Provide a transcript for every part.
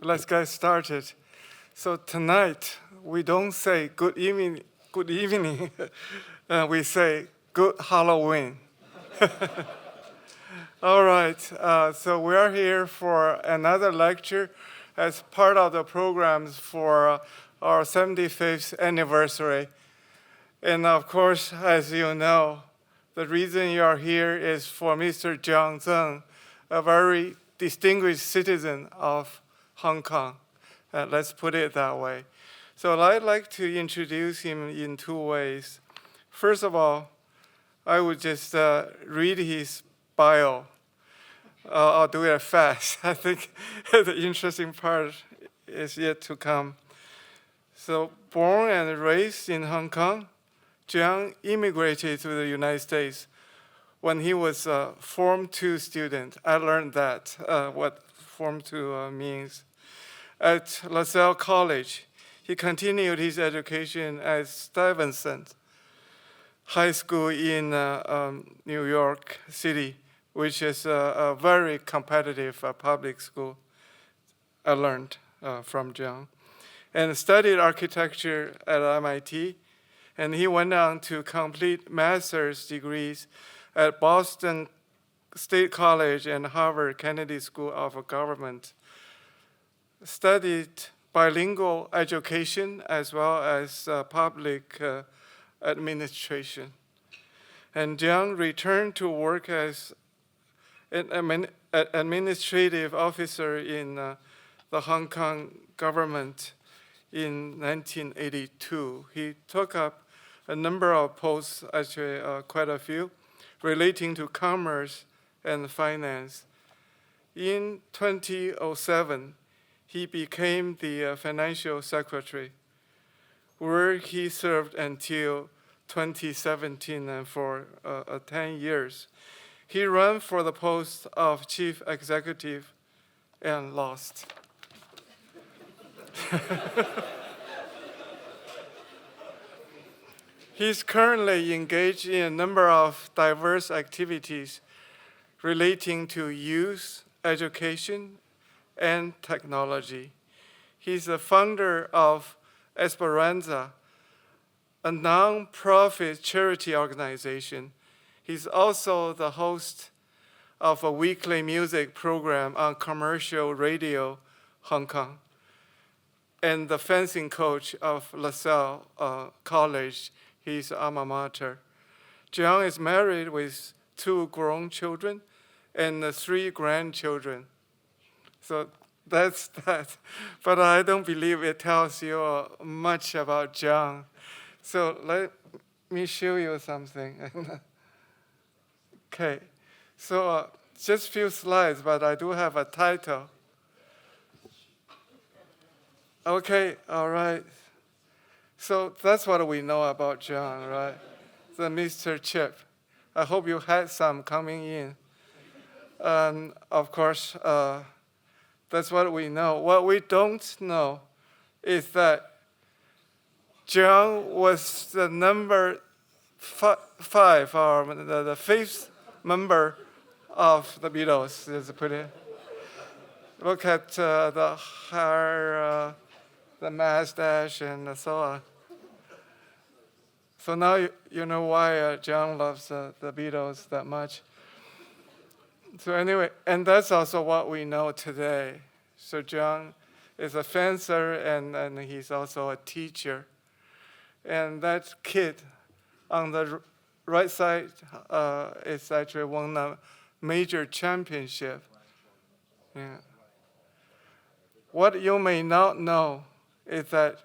let's get started. So tonight we don't say good evening, we say good Halloween. All right, so we are here for another lecture as part of the programs for our 75th anniversary. And of course, as you know, the reason you are here is for Mr. John Tsang, a very distinguished citizen of Hong Kong. Let's put it that way. So I'd like to introduce him in two ways. First of all, I would just read his bio. I'll do it fast. I think the interesting part is yet to come. So born and raised in Hong Kong, Chang immigrated to the United States when he was a Form 2 student. I learned that, what Form 2 means. At LaSalle College, he continued his education at Stuyvesant High School in New York City, which is a very competitive public school. I learned from John. And studied architecture at MIT. And he went on to complete master's degrees at Boston State College and Harvard Kennedy School of Government. Studied bilingual education as well as public administration. And John returned to work as an administrative officer in the Hong Kong government in 1982. He took up a number of posts, actually quite a few, relating to commerce and finance. In 2007, he became the financial secretary, where he served until 2017 and for 10 years. He ran for the post of chief executive and lost. He's currently engaged in a number of diverse activities relating to youth, education, and technology. He's the founder of Esperanza, a non-profit charity organization. He's also the host of a weekly music program on commercial radio, Hong Kong, and the fencing coach of LaSalle College, his alma mater. John is married with 2 grown children and 3 grandchildren. So that's that. But I don't believe it tells you much about John. So let me show you something. Okay, so just few slides, but I do have a title. Okay, all right. So that's what we know about John, right? The Mr. Chip. I hope you had some coming in. Of course, that's what we know. What we don't know is that John was the number 5, or the 5th member of the Beatles. Just put it. Look at the hair, the mustache, and so on. So now you know why John loves the Beatles that much. So anyway, and that's also what we know today. So John is a fencer, and he's also a teacher. And that kid on the right side is actually won a major championship. Yeah. What you may not know is that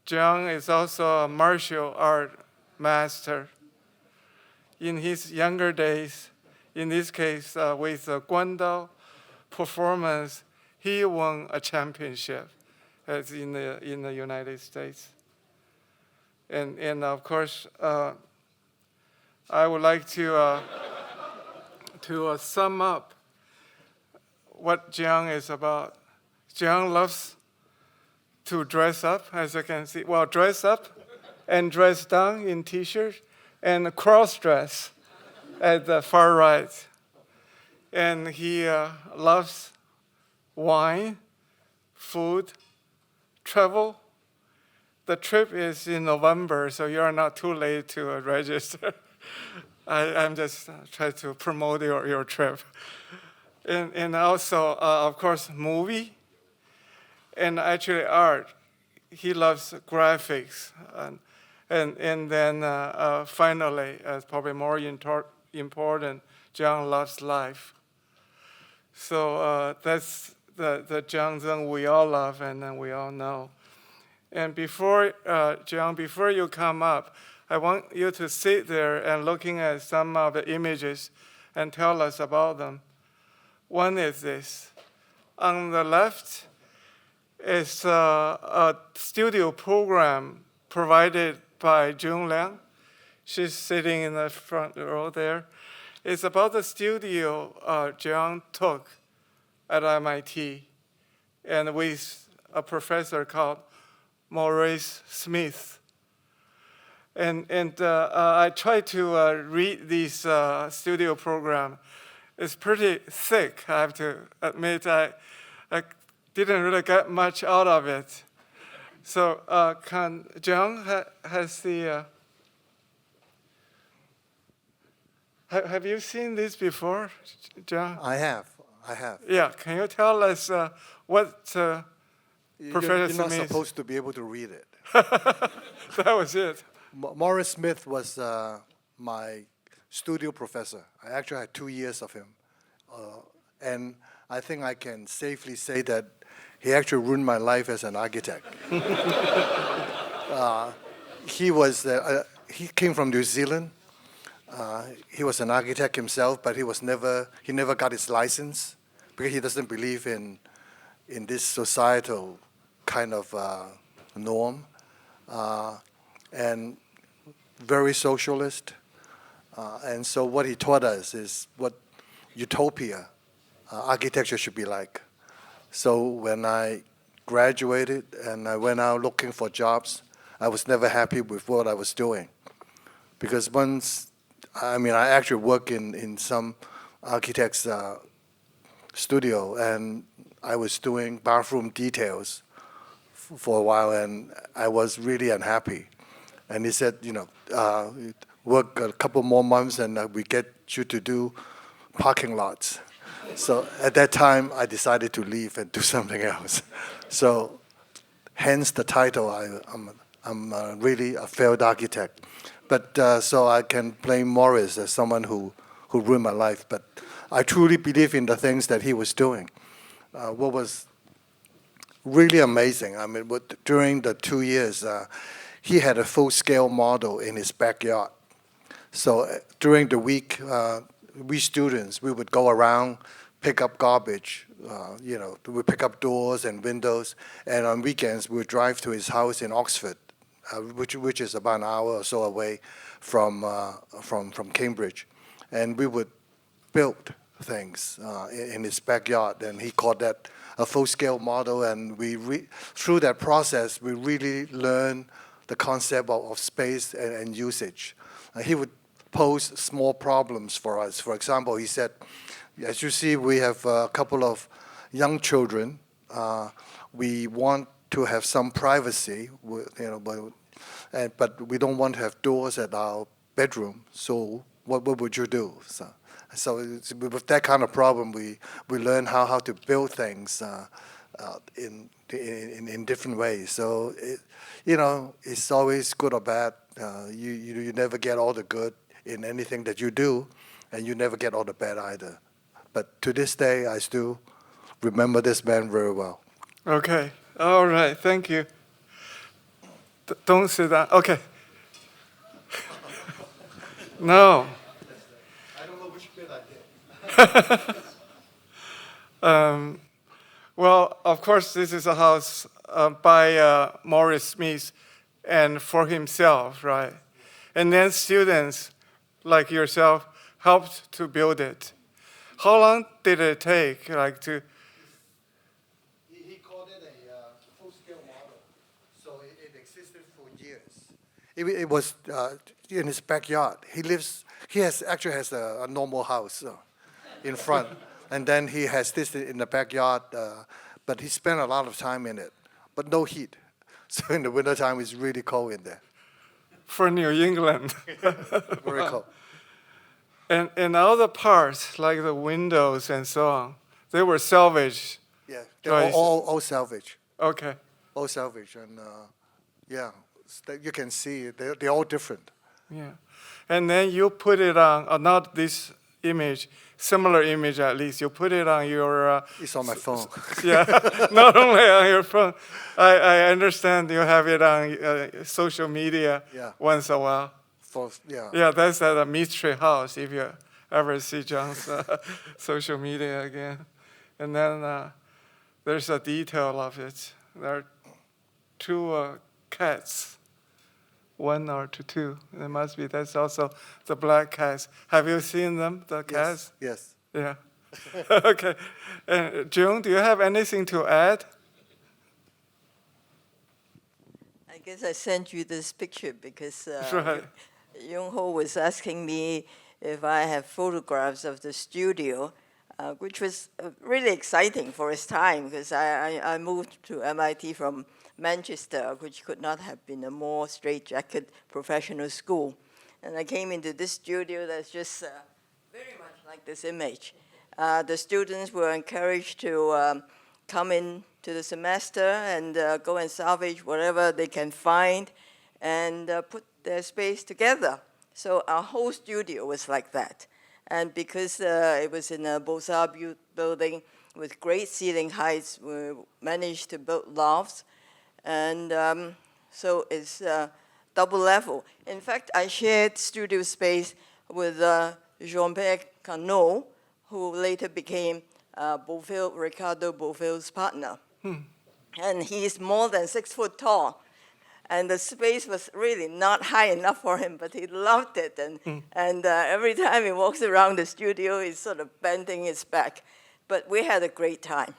John is also a martial art master. In his younger days, in this case with the Guandao performance, he won a championship as in the United States. And of course, I would like to sum up what John is about. John loves to dress up, as you can see. Well, dress up and dress down in T-shirt and cross-dress at the far right. And he loves wine, food, travel. The trip is in November, so you are not too late to register. I'm just trying to promote your trip. And also, of course, movie and actually art. He loves graphics. And then finally, probably more important, John loves life. So that's the John Tsang we all love and then we all know. And before, John, before you come up, I want you to sit there and looking at some of the images and tell us about them. One is this. On the left is a studio program provided by Jun Liang. She's sitting in the front row there. It's about the studio John took at MIT and with a professor called Maurice Smith. And I tried to read this studio program. It's pretty thick, I have to admit. I didn't really get much out of it. So John has the... have you seen this before, John? I have. Yeah, can you tell us what Professor You're not Smith... supposed to be able to read it. That was it. Maurice Smith was my studio professor. I actually had 2 years of him. And I think I can safely say that he actually ruined my life as an architect. He came from New Zealand. He was an architect himself, but he never got his license because he doesn't believe in this societal kind of norm, and very socialist. And so what he taught us is what utopia architecture should be like. So when I graduated and I went out looking for jobs, I was never happy with what I was doing. Because I actually work in some architect's studio, and I was doing bathroom details for a while, and I was really unhappy. And he said, work a couple more months and we get you to do parking lots. So at that time, I decided to leave and do something else. So hence the title, I'm really a failed architect. But so I can blame Maurice as someone who ruined my life. But I truly believe in the things that he was doing. What was really amazing, during the 2 years, he had a full-scale model in his backyard. So during the week, we students, we would go around, pick up garbage, we pick up doors and windows, and on weekends, we would drive to his house in Oxford, which is about an hour or so away from Cambridge. And we would build things in his backyard, and he called that a full-scale model, and through that process, we really learned the concept of space and usage. He would pose small problems for us. For example, he said, as you see, we have a couple of young children. We want to have some privacy, but we don't want to have doors at our bedroom. So what would you do? So with that kind of problem, we learn how to build things in different ways. So it's always good or bad. You never get all the good in anything that you do, and you never get all the bad either. But to this day, I still remember this man very well. Okay. All right. Thank you. Don't sit down. Okay. No. I don't know which bit I did. Well, of course, this is a house by Maurice Smith and for himself, right? And then students like yourself helped to build it. How long did it take, to? He called it a full-scale model, so it existed for years. It was in his backyard. He actually has a normal house in front, and then he has this in the backyard but he spent a lot of time in it, but no heat. So in the wintertime, it's really cold in there, For New England. very cold. And all the parts, like the windows and so on, they were salvaged. Yeah, they're Right. all salvage, Okay. all salvage, and yeah, you can see they're all different. Yeah. And then you put it on, not this image, similar image at least, you put it on your, It's on my phone. yeah, not only on your phone. I understand you have it on social media Yeah. once a while. Yeah. Yeah, that's at a mystery house if you ever see John's social media again. And then there's a detail of it. There are two cats. One or two. It must be. That's also the black cats. Have you seen them, the cats? Yes. Yeah. Okay. June, do you have anything to add? I guess I sent you this picture because Right. Yung Ho was asking me if I have photographs of the studio, which was really exciting for his time because I moved to MIT from Manchester, which could not have been a more straitjacket professional school. And I came into this studio that's just very much like this image. The students were encouraged to come in to the semester and go and salvage whatever they can find and put their space together. So our whole studio was like that. And because it was in a Beaux-Arts building with great ceiling heights, we managed to build lofts. And so it's double level. In fact, I shared studio space with Jean-Pierre Cano, who later became Ricardo Beauville's partner. And he's more than 6 foot tall. And the space was really not high enough for him, but he loved it. And every time he walks around the studio, he's sort of bending his back. But we had a great time.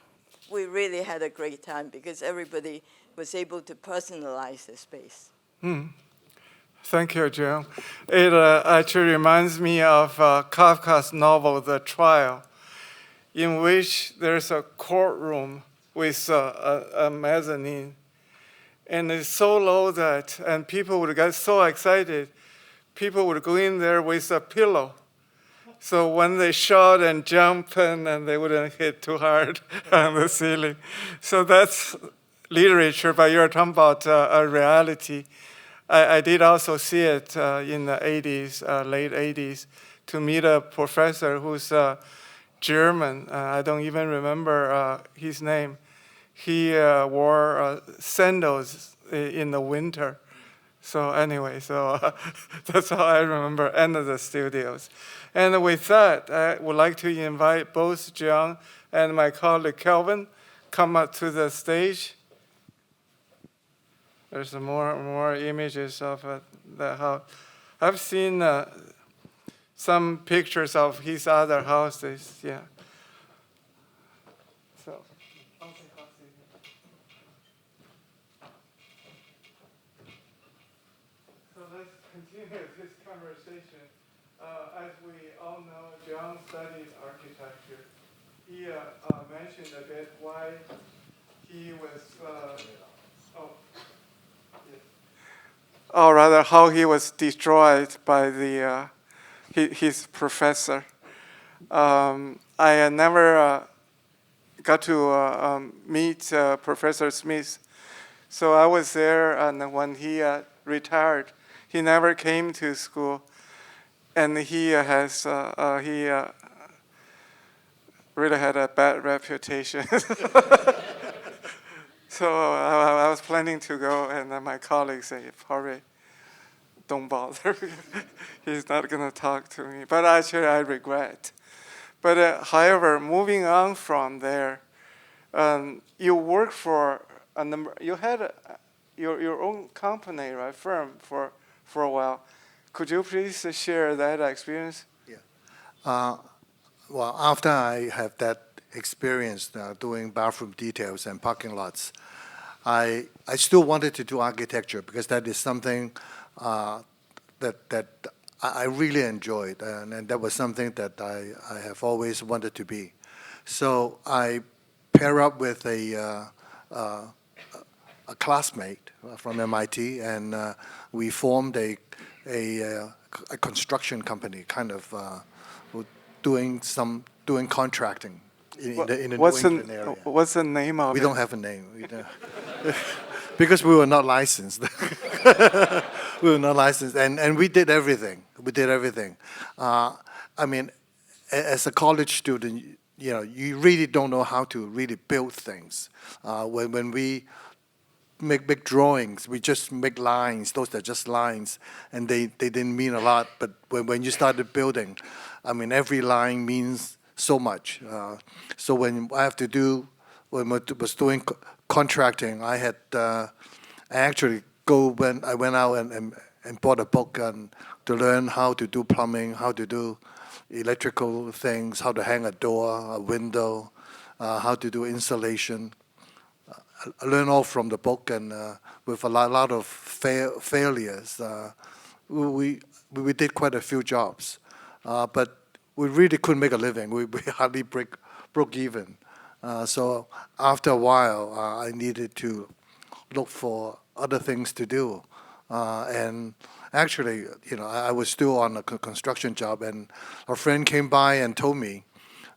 We really had a great time because everybody was able to personalize the space. Thank you, June. It actually reminds me of Kafka's novel, The Trial, in which there's a courtroom with a mezzanine. And it's so low that, and people would get so excited, people would go in there with a pillow. So when they shot and jumped, and they wouldn't hit too hard on the ceiling. So that's literature, but you're talking about a reality. I did also see it in the 80s, late 80s, to meet a professor who's German. I don't even remember his name. He wore sandals in the winter. So anyway, that's how I remember Enter the Studios. And with that, I would like to invite both John and my colleague Kelvin come up to the stage. There's more images of the house. I've seen some pictures of his other houses. Yeah. So. So let's continue this conversation. As we all know, John studied architecture. He mentioned a bit why he was, or rather how he was destroyed by his professor. I never got to meet Professor Smith. So I was there, and when he retired, he never came to school, and he really had a bad reputation. So I was planning to go, and then my colleagues say, "Probably don't bother. He's not going to talk to me." But actually, I regret. But however, moving on from there, you worked for a number. You had your own company, right, firm for a while. Could you please share that experience? Yeah. Well, after I have that experience doing bathroom details and parking lots, I still wanted to do architecture because that is something that I really enjoyed, and that was something that I have always wanted to be. So I pair up with a classmate from MIT, and we formed a construction company, kind of doing contracting in the New England area. What's the name of We it? don't have a name. We don't. Because we were not licensed. We were not licensed, and we did everything. We did everything. I mean, as a college student, you really don't know how to really build things. When we make big drawings, we just make lines. Those are just lines, and they didn't mean a lot. But when you started building, I mean, every line means so much. So when I was doing contracting, I actually I went out and bought a book to learn how to do plumbing, how to do electrical things, how to hang a door, a window, how to do insulation. I learned all from the book, and with a lot of failures, we did quite a few jobs, but we really couldn't make a living. We hardly broke even. So after a while, I needed to look for other things to do, and actually, I was still on a construction job, and a friend came by and told me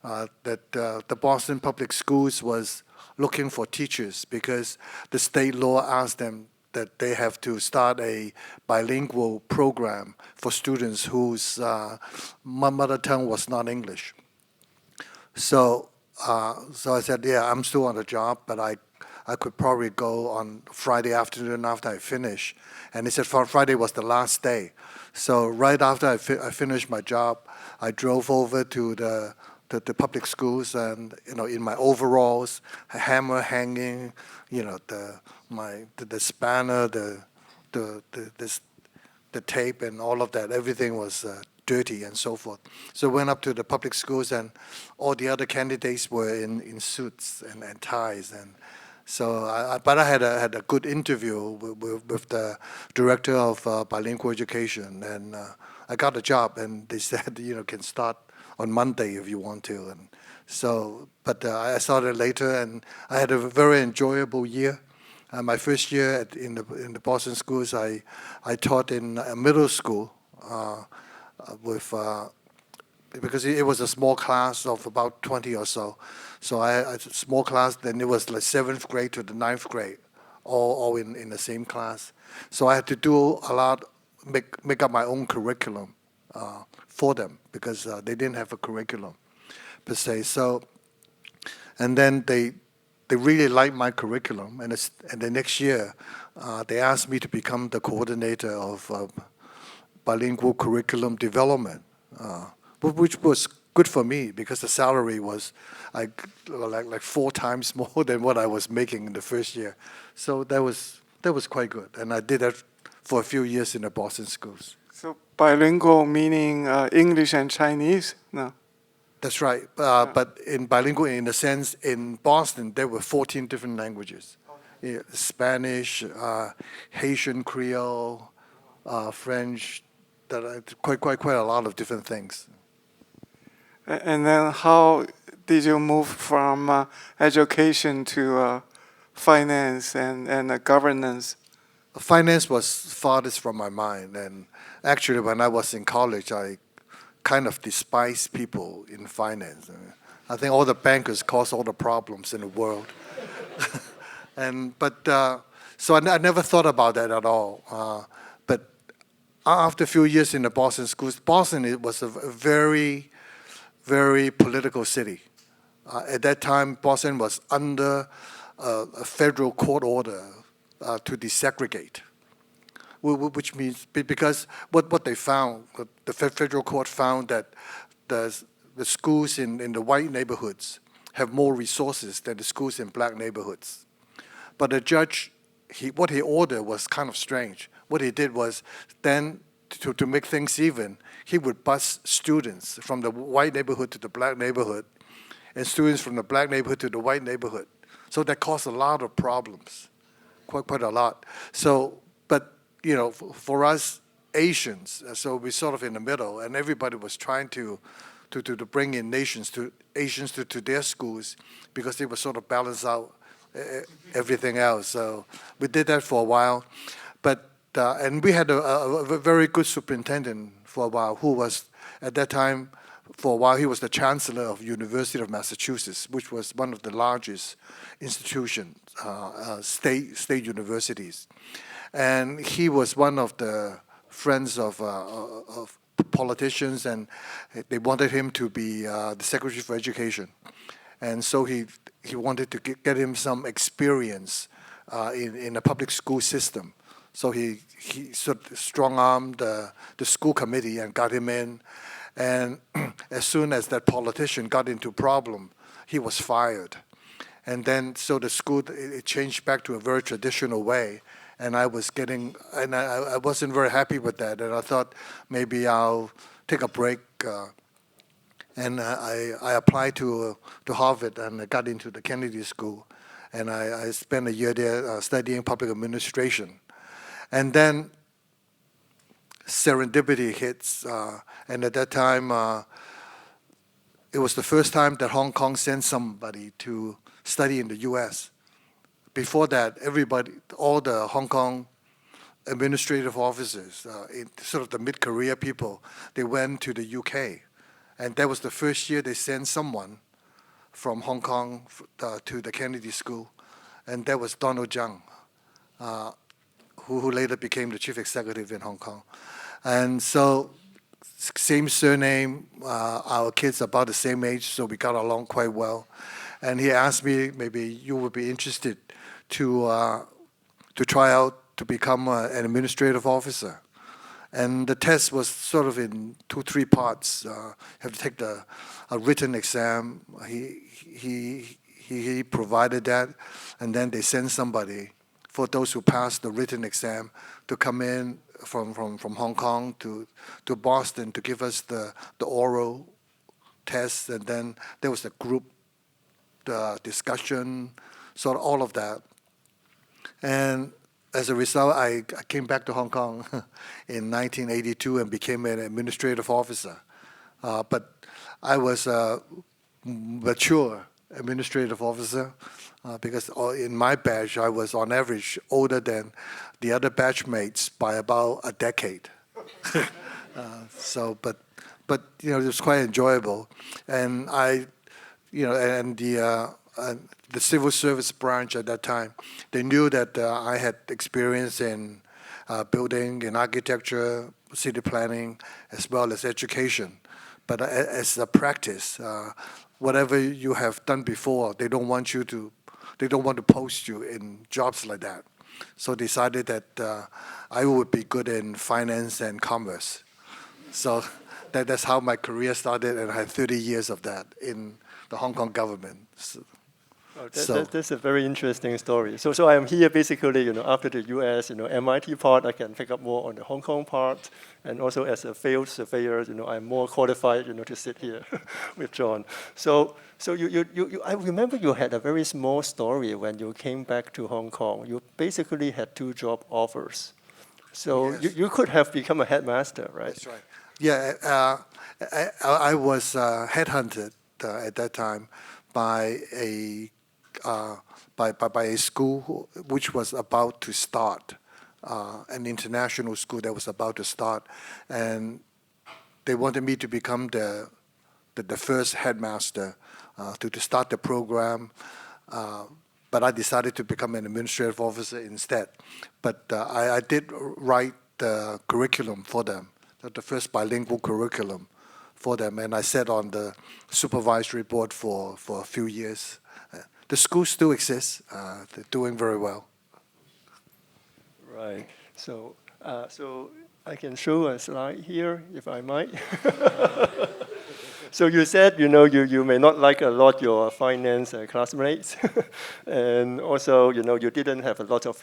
that the Boston Public Schools was looking for teachers because the state law asked them that they have to start a bilingual program for students whose mother tongue was not English. So I said, yeah, I'm still on the job, but I could probably go on Friday afternoon after I finish. And he said Friday was the last day. So right after I finished my job, I drove over to the public schools, and in my overalls, a hammer hanging, the spanner, the tape, and all of that. Everything was dirty and so forth. So I went up to the public schools, and all the other candidates were in suits and ties, and so but I had a good interview with the director of bilingual education, and I got a job, and they said can start on Monday if you want to. And so, but I started later, and I had a very enjoyable year. My first year in the Boston schools, I taught in a middle school because it was a small class of about 20 or so. So I had a small class. Then it was like 7th grade to the 9th grade, all in the same class. So I had to do a lot, make up my own curriculum for them because they didn't have a curriculum per se. So, and then they really liked my curriculum, and the next year they asked me to become the coordinator of bilingual curriculum development, which was good for me because the salary was like 4 times more than what I was making in the first year. So that was quite good, and I did that for a few years in the Boston schools. So bilingual meaning English and Chinese? No. That's right. But in bilingual, in the sense, in Boston, there were 14 different languages. Okay. Yeah, Spanish, Haitian Creole, French, quite a lot of different things. And then how did you move from education to finance and governance? Finance was farthest from my mind. And actually, when I was in college, I kind of despised people in finance. I think all the bankers cause all the problems in the world. So I never thought about that at all. But after a few years in the Boston schools, Boston it was a very, very political city. At that time, Boston was under a federal court order to desegregate. Which means because what they found, the federal court found that the schools in the white neighborhoods have more resources than the schools in black neighborhoods. But the judge, what he ordered was kind of strange. What he did was then, to make things even, he would bus students from the white neighborhood to the black neighborhood, and students from the black neighborhood to the white neighborhood. So that caused a lot of problems, quite a lot. So, but for us Asians, so we're sort of in the middle, and everybody was trying to to bring in Asians to their schools, because they would sort of balance out everything else. So we did that for a while, but and we had a very good superintendent for a while, who was at that time, for a while, he was the chancellor of University of Massachusetts, which was one of the largest institutions, state universities, and he was one of the friends of politicians, and they wanted him to be the Secretary for Education, and so he wanted to get him some experience in a public school system. So he sort of strong-armed the school committee and got him in. And as soon as that politician got into problem, he was fired. And then so the school, it changed back to a very traditional way. And I wasn't very happy with that. And I thought maybe I'll take a break. And I applied to Harvard, and I got into the Kennedy School. And I spent a year there studying public administration. And then serendipity hits, and at that time, it was the first time that Hong Kong sent somebody to study in the U.S. Before that, all the Hong Kong administrative officers, sort of the mid-career people, they went to the UK. And that was the first year they sent someone from Hong Kong to the Kennedy School, and that was Donald Chang, who later became the chief executive in Hong Kong. And so, same surname, our kids about the same age, so we got along quite well. And he asked me, maybe you would be interested to try out to become an administrative officer. And the test was sort of in 2-3 parts. You have to take a written exam. He provided that, and then they sent somebody for those who passed the written exam to come in from Hong Kong to Boston to give us the oral test, and then there was the group discussion, sort of all of that. And as a result, I came back to Hong Kong in 1982 and became an administrative officer. But I was a mature administrative officer because in my batch, I was on average older than the other batchmates by about a decade. But it was quite enjoyable, and the civil service branch at that time, they knew that I had experience in building, in architecture, city planning, as well as education. But as a practice, whatever you have done before, they don't want to post you in jobs like that. So decided that I would be good in finance and commerce. So that's how my career started, and I had 30 years of that in the Hong Kong government. That's a very interesting story. So I am here basically, after the US, MIT part, I can pick up more on the Hong Kong part, and also as a field surveyor, I'm more qualified, to sit here with John. So I remember you had a very small story when you came back to Hong Kong. You basically had 2 job offers. So yes. you could have become a headmaster, right? That's right. Yeah, I was headhunted at that time by a school which was about to start, an international school that was about to start, and they wanted me to become the first headmaster to start the program. But I decided to become an administrative officer instead. But I did write the curriculum for them, the first bilingual curriculum for them, and I sat on the supervisory board for a few years. The school still exists. They're doing very well. Right. So I can show a slide here, if I might. So you said, you may not like a lot your finance classmates, and also, you didn't have a lot of,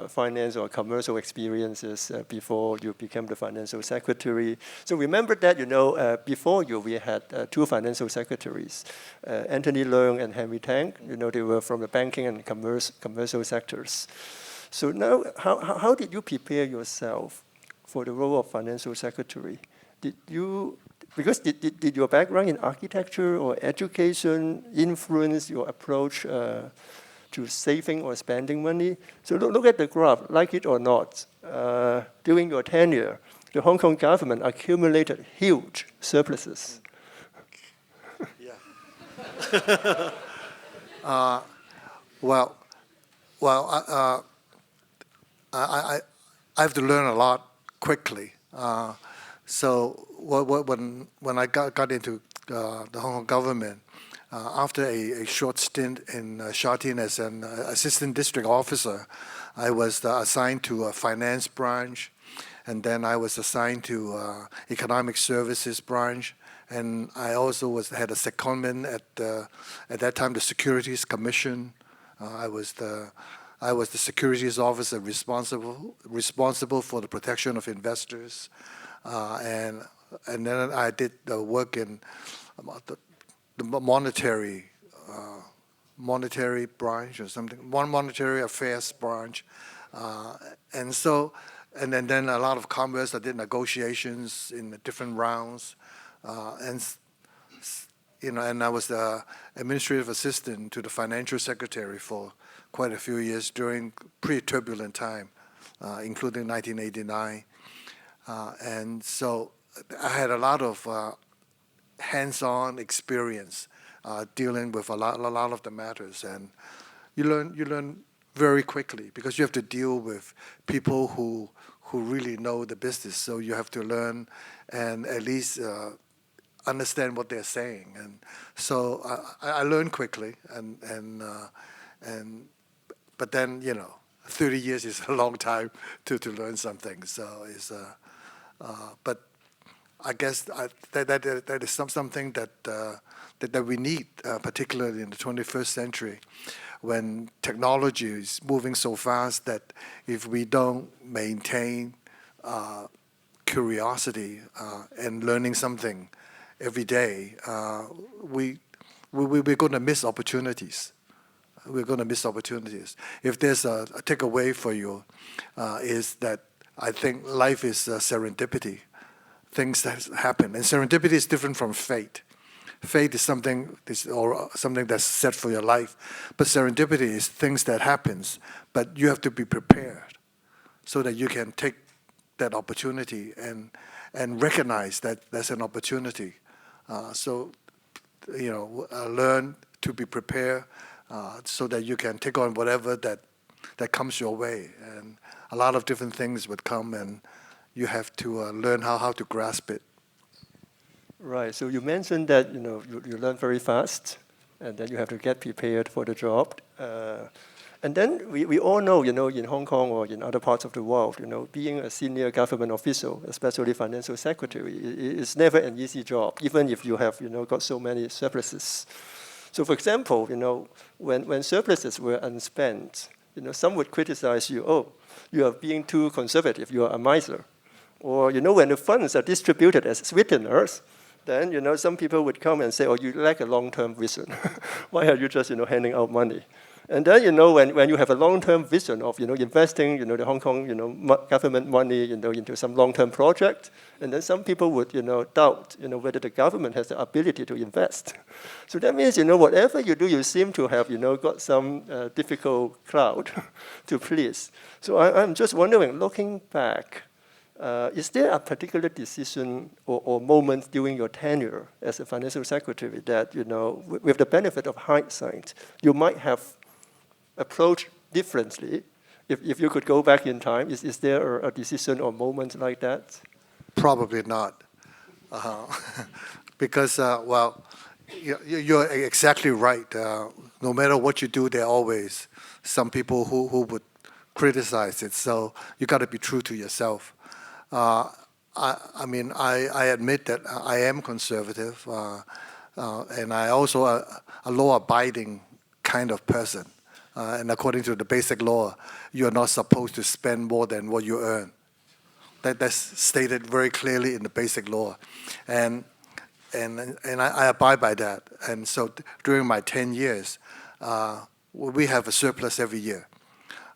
finance or commercial experiences before you became the financial secretary. So remember that, before you, we had 2 financial secretaries, Anthony Leung and Henry Tang. They were from the banking and commercial sectors. So now, how did you prepare yourself for the role of financial secretary? Because did your background in architecture or education influence your approach to saving or spending money? So look at the graph, like it or not. During your tenure, the Hong Kong government accumulated huge surpluses. Yeah. I have to learn a lot quickly. So when I got into the Hong Kong government, after a short stint in Sha Tin as an assistant district officer, I was assigned to a finance branch, and then I was assigned to economic services branch, and I also had a secondment at that time the Securities Commission. I was the securities officer responsible for the protection of investors, and then I did work in the monetary branch or something, monetary affairs branch, and then a lot of commerce. I did negotiations in the different rounds, and I was the administrative assistant to the financial secretary for quite a few years during pretty turbulent time, including 1989. And so I had a lot of hands-on experience dealing with a lot of the matters, and you learn very quickly because you have to deal with people who really know the business. So you have to learn and at least understand what they're saying, and so I learned quickly, but then 30 years is a long time to learn something. So it's but I guess that is something that we need, particularly in the 21st century, when technology is moving so fast that if we don't maintain curiosity and learning something every day, we're going to miss opportunities. We're going to miss opportunities. If there's a takeaway for you, is that I think life is serendipity. Things that happen, and serendipity is different from fate. Fate is something that's set for your life, but serendipity is things that happens. But you have to be prepared so that you can take that opportunity and recognize that there's an opportunity. Learn to be prepared so that you can take on whatever that comes your way. And a lot of different things would come, and you have to learn how to grasp it. Right. So you mentioned that you learn very fast, and then you have to get prepared for the job. And then we all know, in Hong Kong or in other parts of the world, being a senior government official, especially financial secretary, is never an easy job, even if you have, got so many surpluses. So, for example, when surpluses were unspent, some would criticize you. Oh, you are being too conservative. You are a miser. Or, when the funds are distributed as sweeteners, then, some people would come and say, oh, you lack a long-term vision. Why are you just, handing out money? And then, when you have a long-term vision of, investing, the Hong Kong, government money, into some long-term project, and then some people would, doubt, whether the government has the ability to invest. So that means, whatever you do, you seem to have, got some difficult crowd to please. So I'm just wondering, looking back, is there a particular decision or moment during your tenure as a financial secretary that, with the benefit of hindsight, you might have approached differently? If you could go back in time, is there a decision or moment like that? Probably not. Because, you're exactly right. No matter what you do, there are always some people who would criticize it. So you got to be true to yourself. I admit that I am conservative, and I also a law-abiding kind of person. And according to the basic law, you are not supposed to spend more than what you earn. That's stated very clearly in the basic law, and I abide by that. And so during my 10 years, we have a surplus every year.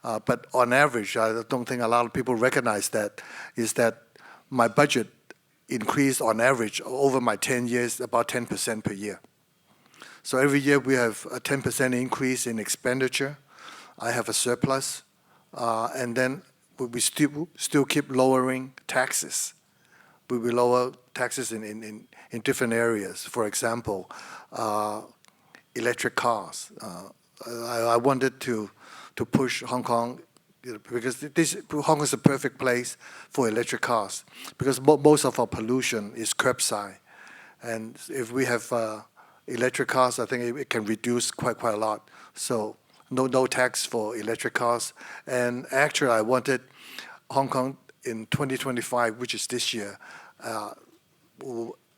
But on average, I don't think a lot of people recognize that, is that my budget increased on average over my 10 years about 10% per year. So every year we have a 10% increase in expenditure. I have a surplus, and then we still keep lowering taxes. We will lower taxes in different areas. For example, electric cars. I wanted to push Hong Kong, because Hong Kong is a perfect place for electric cars, because most of our pollution is curbside, and if we have electric cars, I think it can reduce quite a lot. So no tax for electric cars. And actually, I wanted Hong Kong in 2025, which is this year.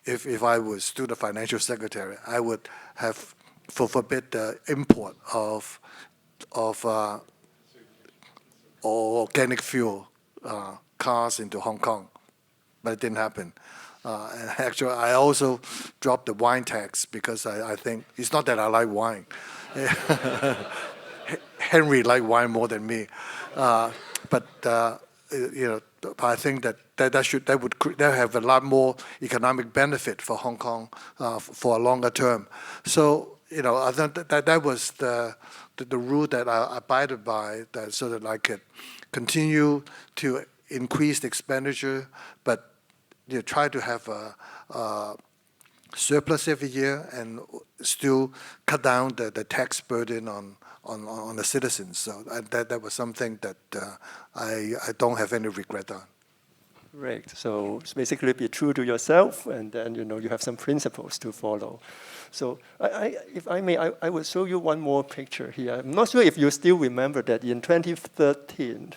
If I was still the financial secretary, I would have forbid the import of organic fuel cars into Hong Kong, but it didn't happen. And actually, I also dropped the wine tax because I think it's not that I like wine. Henry liked wine more than me, but I think that would have a lot more economic benefit for Hong Kong for a longer term. So I think that was the rule that I abided by, so that I could continue to increase the expenditure, but try to have a surplus every year and still cut down the tax burden on the citizens. So that was something that I don't have any regret on. Right. So it's basically be true to yourself, and then you have some principles to follow. So if I may, I will show you one more picture here. I'm not sure if you still remember that in 2013,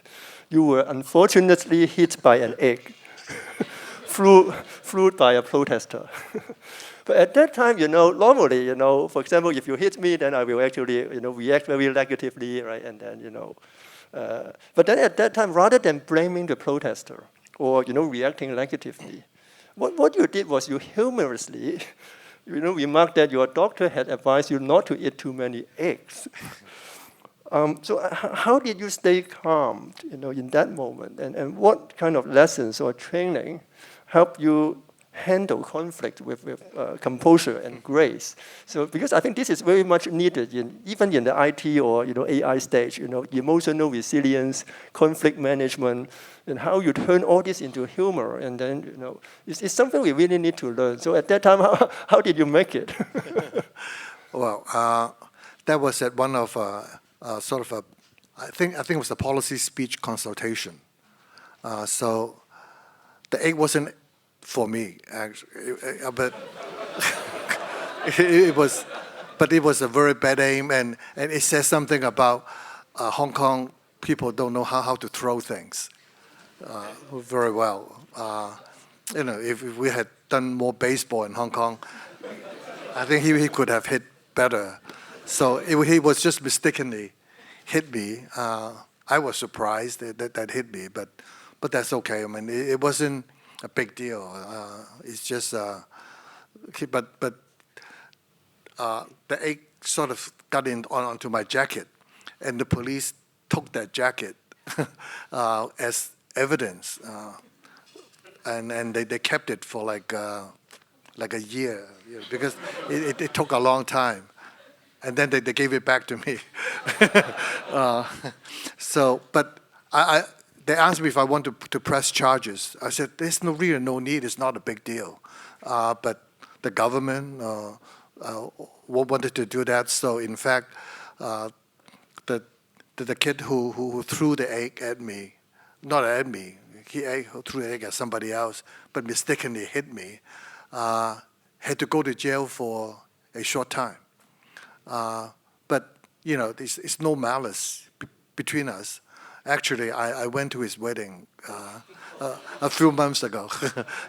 you were unfortunately hit by an egg, thrown by a protester. But at that time, normally, for example, if you hit me, then I will actually, react very negatively, right? And then, but then at that time, rather than blaming the protester or, reacting negatively, what you did was you humorously, remarked that your doctor had advised you not to eat too many eggs. So how did you stay calm, in that moment? And what kind of lessons or training help you handle conflict with composure and grace? So because I think this is very much needed even in the IT or AI stage, emotional resilience, conflict management, and how you turn all this into humor, and then it's something we really need to learn. So at that time, how did you make it? Well, that was at one of I think it was a policy speech consultation. So the egg wasn't for me, actually, but it was a very bad aim, and it says something about Hong Kong people don't know how to throw things very well. If we had done more baseball in Hong Kong, I think he could have hit better. So he was just mistakenly hit me. I was surprised that hit me, but that's okay. I mean, it wasn't a big deal. It's just, but the egg sort of got onto my jacket, and the police took that jacket as evidence, and they kept it for like a year, because it took a long time, and then they gave it back to me. But they asked me if I want to press charges. I said, there's really no need. It's not a big deal. But the government wanted to do that. So in fact, the kid who threw the egg at me, not at me, he threw the egg at somebody else, but mistakenly hit me, had to go to jail for a short time. But it's no malice between us. Actually, I went to his wedding a few months ago.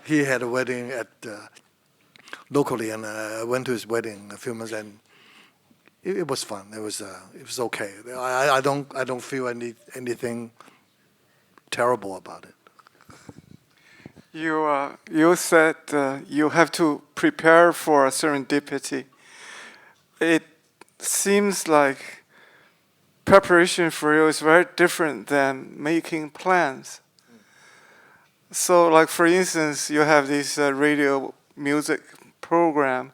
He had a wedding locally, and I went to his wedding a few months, and it was fun. It was okay. I don't feel anything terrible about it. You said you have to prepare for serendipity. It seems like preparation for you is very different than making plans. So, like for instance, you have this radio music program.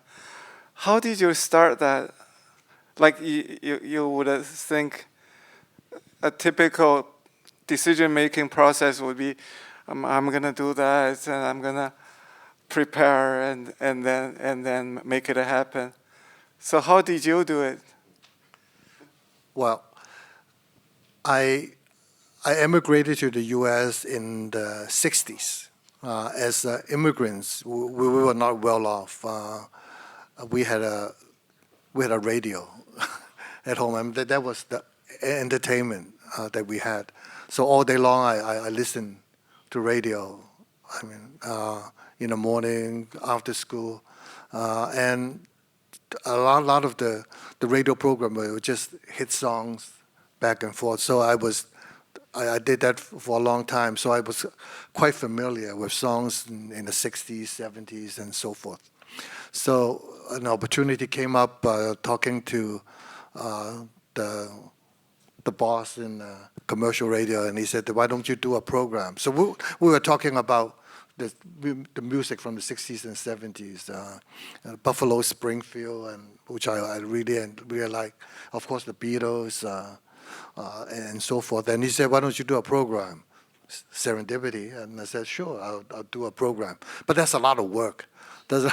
How did you start that? Like you would think a typical decision-making process would be, I'm gonna do that, and I'm gonna prepare, and then make it happen. So how did you do it? Well, I emigrated to the U.S. in the 60s. As immigrants, we were not well off. We had a radio at home. I mean, that was the entertainment that we had. So all day long, I listened to radio. I mean, in the morning, after school, and a lot of the radio program were just hit songs back and forth. So I did that for a long time. So I was quite familiar with songs in the 60s, 70s, and so forth. So an opportunity came up talking to the boss in commercial radio, and he said, "Why don't you do a program?" So we were talking about the music from the 60s and 70s, Buffalo Springfield, and which I really like. Of course, the Beatles and so forth. And he said, "Why don't you do a program, Serendipity?" And I said, "Sure, I'll do a program." But that's a lot of work.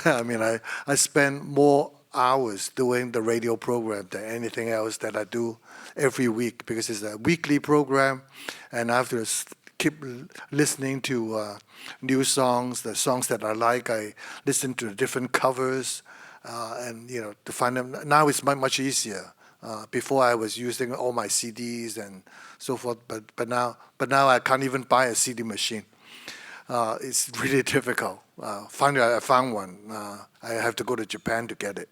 I mean, I spend more hours doing the radio program than anything else that I do every week, because it's a weekly program, and I have to keep listening to new songs, the songs that I like. I listen to the different covers, and to find them. Now it's much easier. Before I was using all my CDs and so forth, but now I can't even buy a CD machine. It's really difficult. Finally, I found one. I have to go to Japan to get it.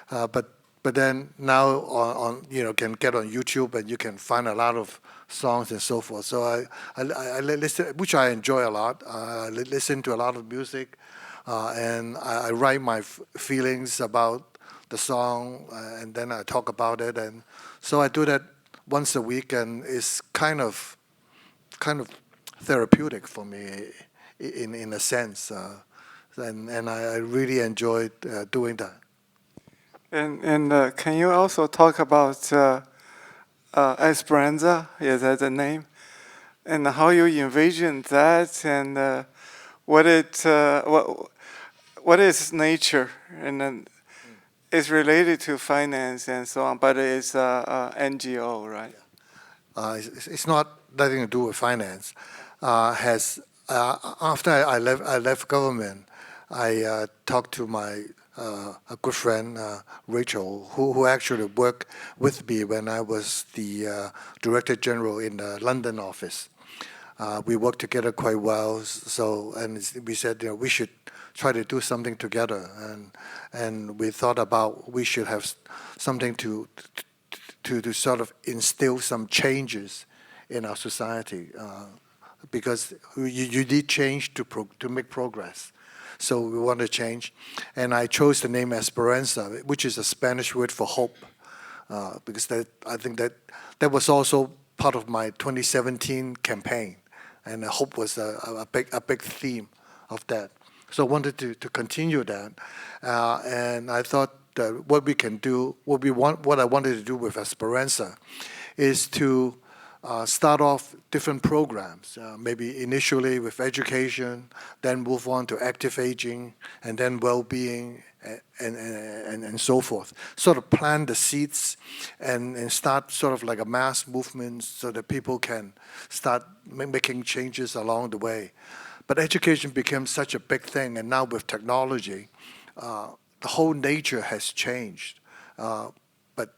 But then now on can get on YouTube, and you can find a lot of songs and so forth. So I listen, which I enjoy a lot. I listen to a lot of music, and I write my feelings about the song, and then I talk about it, and so I do that once a week, and it's kind of therapeutic for me in a sense, and I really enjoyed doing that. And can you also talk about Esperanza? Is that the name? And how you envisioned that, and what is nature, and then it's related to finance and so on, but it's NGO, right? It's not nothing to do with finance. After I left government, I talked to my a good friend, Rachel, who actually worked with me when I was the Director General in the London office. We worked together quite well. And we said, we should try to do something together, and we thought about we should have something to sort of instill some changes in our society, because you need change to make progress. So we want to change, and I chose the name Esperanza, which is a Spanish word for hope, because I think that was also part of my 2017 campaign, and hope was a big theme of that. So I wanted to continue that, and I thought that what we can do, what I wanted to do with Esperanza, is to start off different programs, maybe initially with education, then move on to active aging, and then well-being, and so forth. Sort of plant the seeds and start sort of like a mass movement so that people can start making changes along the way. But education became such a big thing, and now with technology, the whole nature has changed. But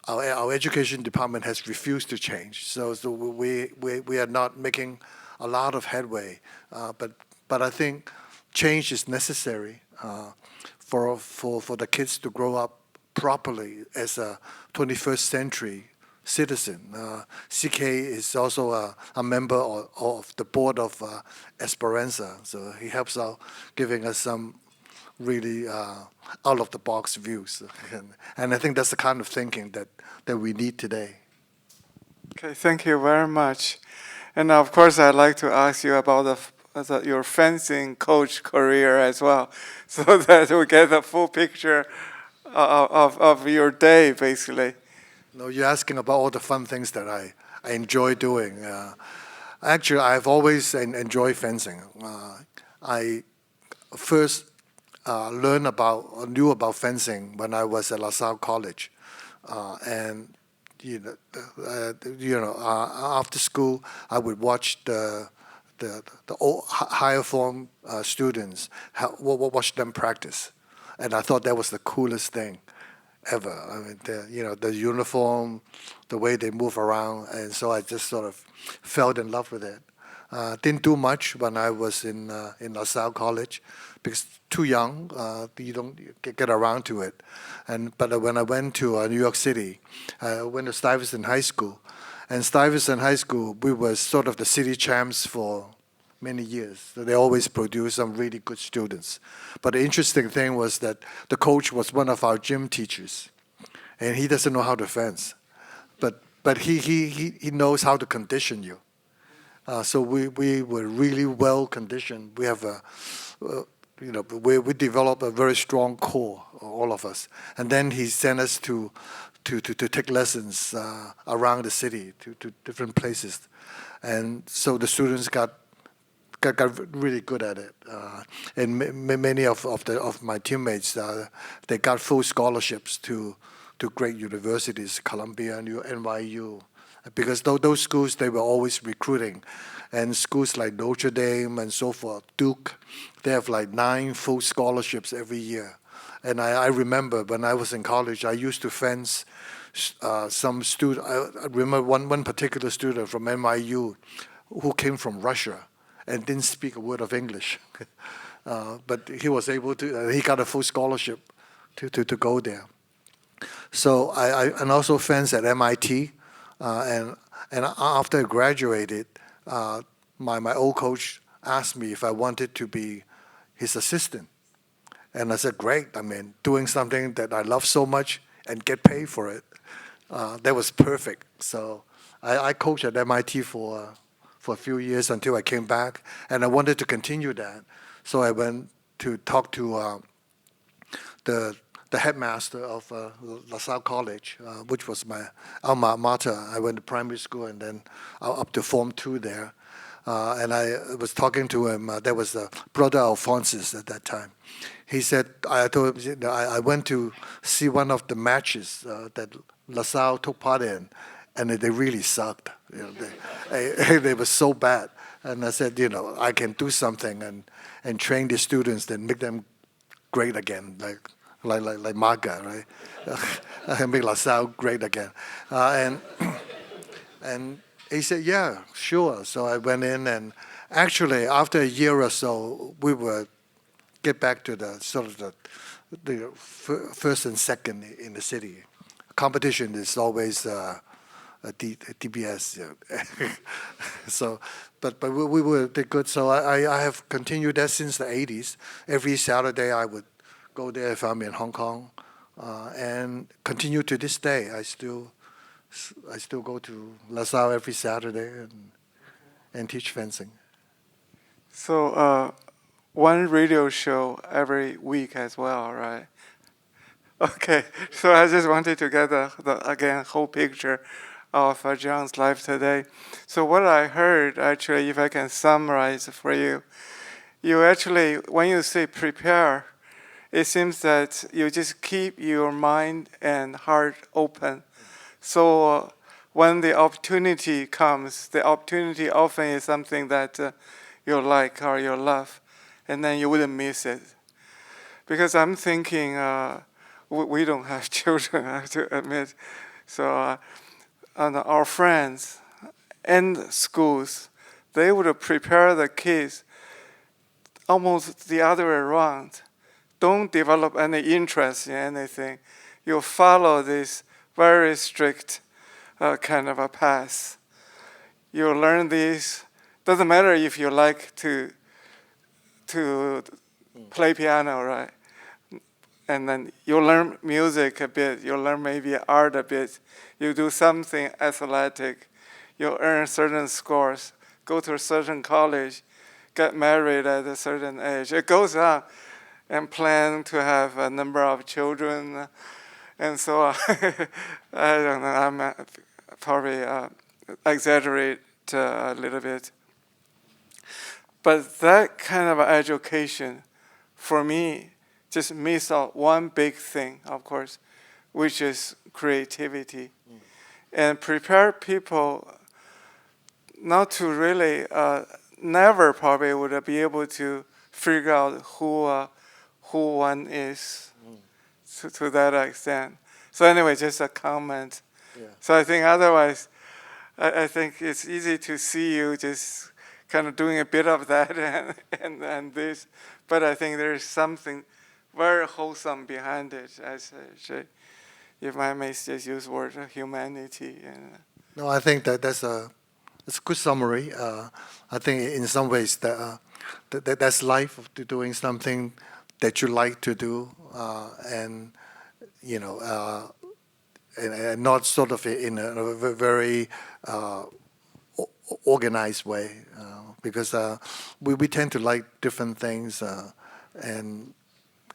our education department has refused to change. So we are not making a lot of headway. But I think change is necessary for the kids to grow up properly as a 21st century citizen. CK is also a member of the board of Esperanza, so he helps out giving us some really out-of-the-box views. And I think that's the kind of thinking that we need today. Okay, thank you very much. And of course, I'd like to ask you about your fencing coach career as well, so that we get a full picture of your day, basically. No, you're asking about all the fun things that I enjoy doing. Actually, I've always enjoyed fencing. I first knew about fencing when I was at LaSalle College, and after school I would watch the higher form students, watch them practice, and I thought that was the coolest thing ever. I mean, the uniform, the way they move around, and so I just sort of fell in love with it. Didn't do much when I was in LaSalle College, because too young, you don't get around to it. But when I went to New York City, I went to Stuyvesant High School, and Stuyvesant High School, we were sort of the city champs for many years. So they always produce some really good students. But the interesting thing was that the coach was one of our gym teachers, and he doesn't know how to fence, but he knows how to condition you. So we were really well conditioned. We have we developed a very strong core, all of us. And then he sent us to take lessons around the city, to different places. And so the students got really good at it. And many of my teammates, they got full scholarships to great universities, Columbia, NYU, because those schools, they were always recruiting. And schools like Notre Dame and so forth, Duke, they have like 9 full scholarships every year. And I remember when I was in college, I used to fence some student. I remember one particular student from NYU who came from Russia and didn't speak a word of English. But he was able to, he got a full scholarship to go there. So I also fenced at MIT, and after I graduated, my old coach asked me if I wanted to be his assistant, and I said, great. I mean, doing something that I love so much and get paid for it, that was perfect. So I coached at MIT for a few years until I came back, and I wanted to continue that. So I went to talk to the headmaster of LaSalle College, which was my alma mater. I went to primary school and then up to Form 2 there. And I was talking to him. There was Brother Alphonsus at that time. He said, I told him, I went to see one of the matches that LaSalle took part in, and they really sucked. They were so bad. And I said, I can do something and train the students and make them great again, like Maga, right? I make LaSalle great again. And he said, yeah, sure. So I went in, and actually after a year or so, we would get back to the sort of the first and second in the city. Competition is always a DBS. Yeah. So, but we did good. So I have continued that since the 80s. Every Saturday I would go there if I'm in Hong Kong, and continue to this day. I still go to LaSalle every Saturday and teach fencing. So one radio show every week as well, right? Okay, so I just wanted to get the whole picture of John's life today. So what I heard, actually, if I can summarize for you, you actually, when you say prepare, it seems that you just keep your mind and heart open. So when the opportunity comes, the opportunity often is something that you like or you love, and then you wouldn't miss it. Because I'm thinking, we don't have children, I have to admit. So and our friends and schools, they would prepare the kids almost the other way around. Don't develop any interest in anything. You follow this very strict kind of a path. You learn this. Doesn't matter if you like to play piano, right? And then you learn music a bit. You learn maybe art a bit. You do something athletic. You earn certain scores. go to a certain college, get married at a certain age. It goes on, and plan to have a number of children, and so on. I don't know. I'm probably exaggerate a little bit. But that kind of education, for me, just miss out one big thing, of course, which is creativity. And prepare people not to really, never probably would be able to figure out who one is to that extent. So anyway, just a comment. Yeah. So I think otherwise, I think it's easy to see you just kind of doing a bit of that and this, but I think there's something very wholesome behind it, as if I may just use the word humanity. No, I think that's a good summary. I think in some ways that's life, to doing something that you like to do, and you know, and not sort of in a very organized way, because we tend to like different things, and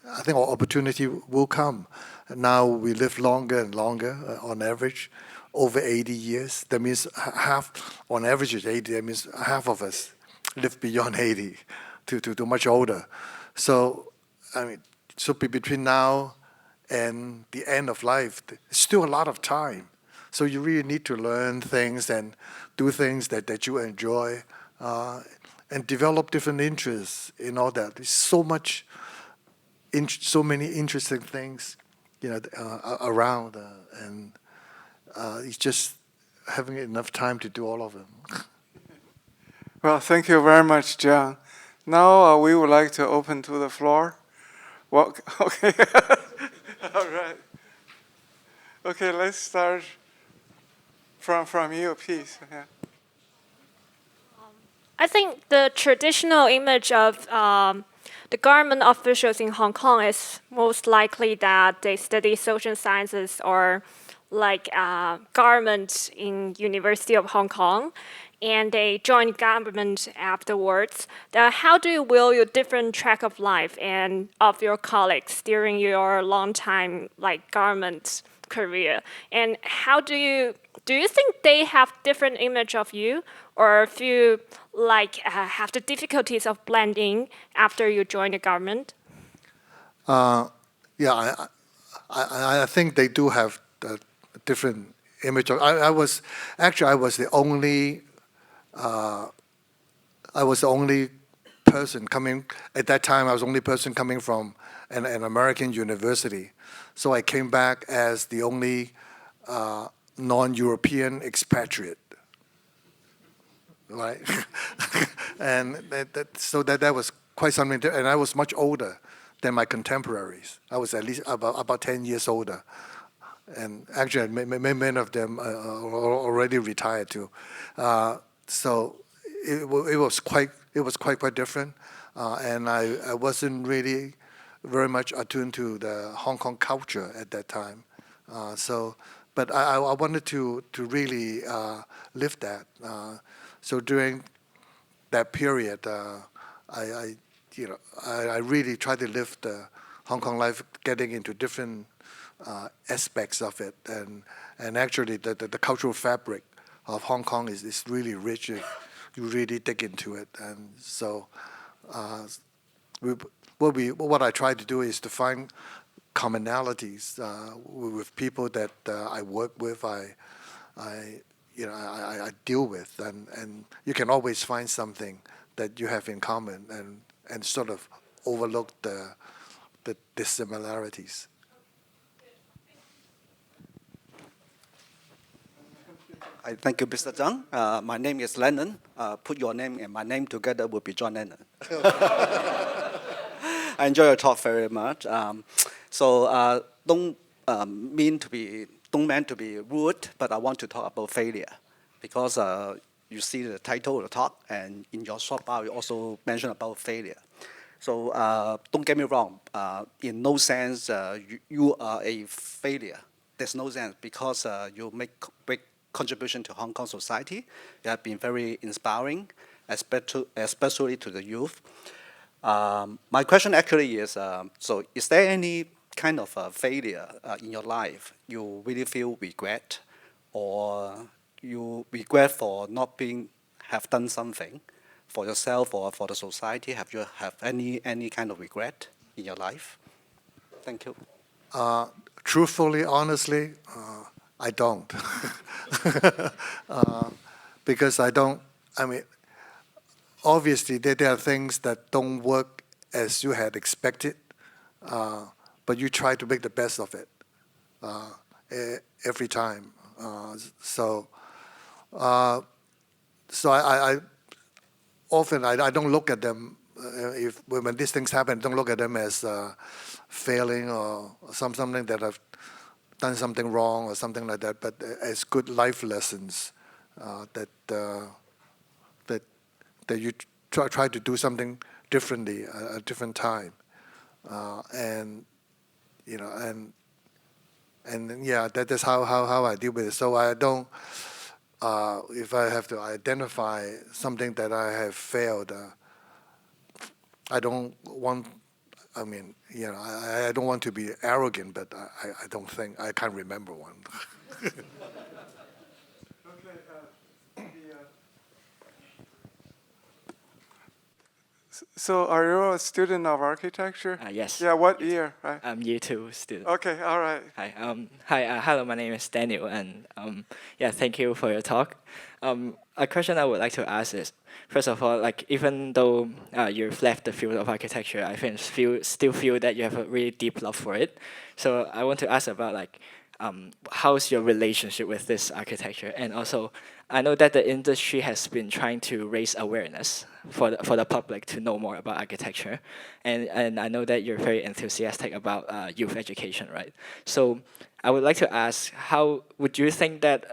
I think our opportunity will come. Now we live longer and longer, on average, over 80 years. That means half, on average, is 80. That means half of us live beyond 80 to much older. So, I mean, between now and the end of life, there's still a lot of time. So you really need to learn things and do things that you enjoy, and develop different interests in all that. There's so many interesting things, around, and it's just having enough time to do all of them. Well, thank you very much, John. Now we would like to open to the floor. Well, okay. All right. Okay, let's start from you, please. Yeah. I think the traditional image of the government officials in Hong Kong is most likely that they study social sciences or like government in University of Hong Kong, and they join government afterwards. How do you will your different track of life and of your colleagues during your long time like government career? And how do you think they have different image of you, or if you like have the difficulties of blending after you join the government? Yeah, I think they do have a different image. I was the only person coming at that time. I was the only person coming from an American university, so I came back as the only non-European expatriate, right? And that was quite something. And I was much older than my contemporaries. I was at least about 10 years older. And actually, many of them are already retired too. So it was quite different. And I wasn't really very much attuned to the Hong Kong culture at that time. But I wanted to really live that. So during that period, I really tried to live the Hong Kong life, getting into different aspects of it, and actually the cultural fabric of Hong Kong is really rich if you really dig into it. And so what I try to do is to find commonalities with people that I work with, I deal with, and you can always find something that you have in common, and sort of overlook the dissimilarities. I thank you, Mr. Tsang. My name is Lennon. Put your name and my name together will be John Lennon. I enjoy your talk very much. Don't mean to be rude, but I want to talk about failure, because you see the title of the talk, and in your short bio you also mention about failure. So don't get me wrong. In no sense you are a failure. There's no sense, because you make big contribution to Hong Kong society. You have been very inspiring, especially to the youth. My question actually is, so is there any kind of failure in your life you really feel regret, or you regret for not have done something for yourself or for the society? Have you have any kind of regret in your life? Thank you. Truthfully, honestly, I don't. Because I don't, I mean, obviously there are things that don't work as you had expected, but you try to make the best of it every time. So I often I don't look at them, when these things happen, I don't look at them as failing or something that I've done something wrong or something like that, but as good life lessons that you try to do something differently at a different time, and you know, and yeah, that's how I deal with it. So I don't. If I have to identify something that I have failed, I don't want. I mean, you know, I don't want to be arrogant, but I don't think I can't remember one. So are you a student of architecture? Yes. Yeah, what year? Right? I'm year 2 student. Okay, all right. Hi. Hello. My name is Daniel, and yeah, thank you for your talk. A question I would like to ask is, first of all, like even though you've left the field of architecture, I still feel that you have a really deep love for it. So I want to ask about like, how's your relationship with this architecture, and also I know that the industry has been trying to raise awareness for the public to know more about architecture, and I know that you're very enthusiastic about youth education, right? So I would like to ask, how would you think that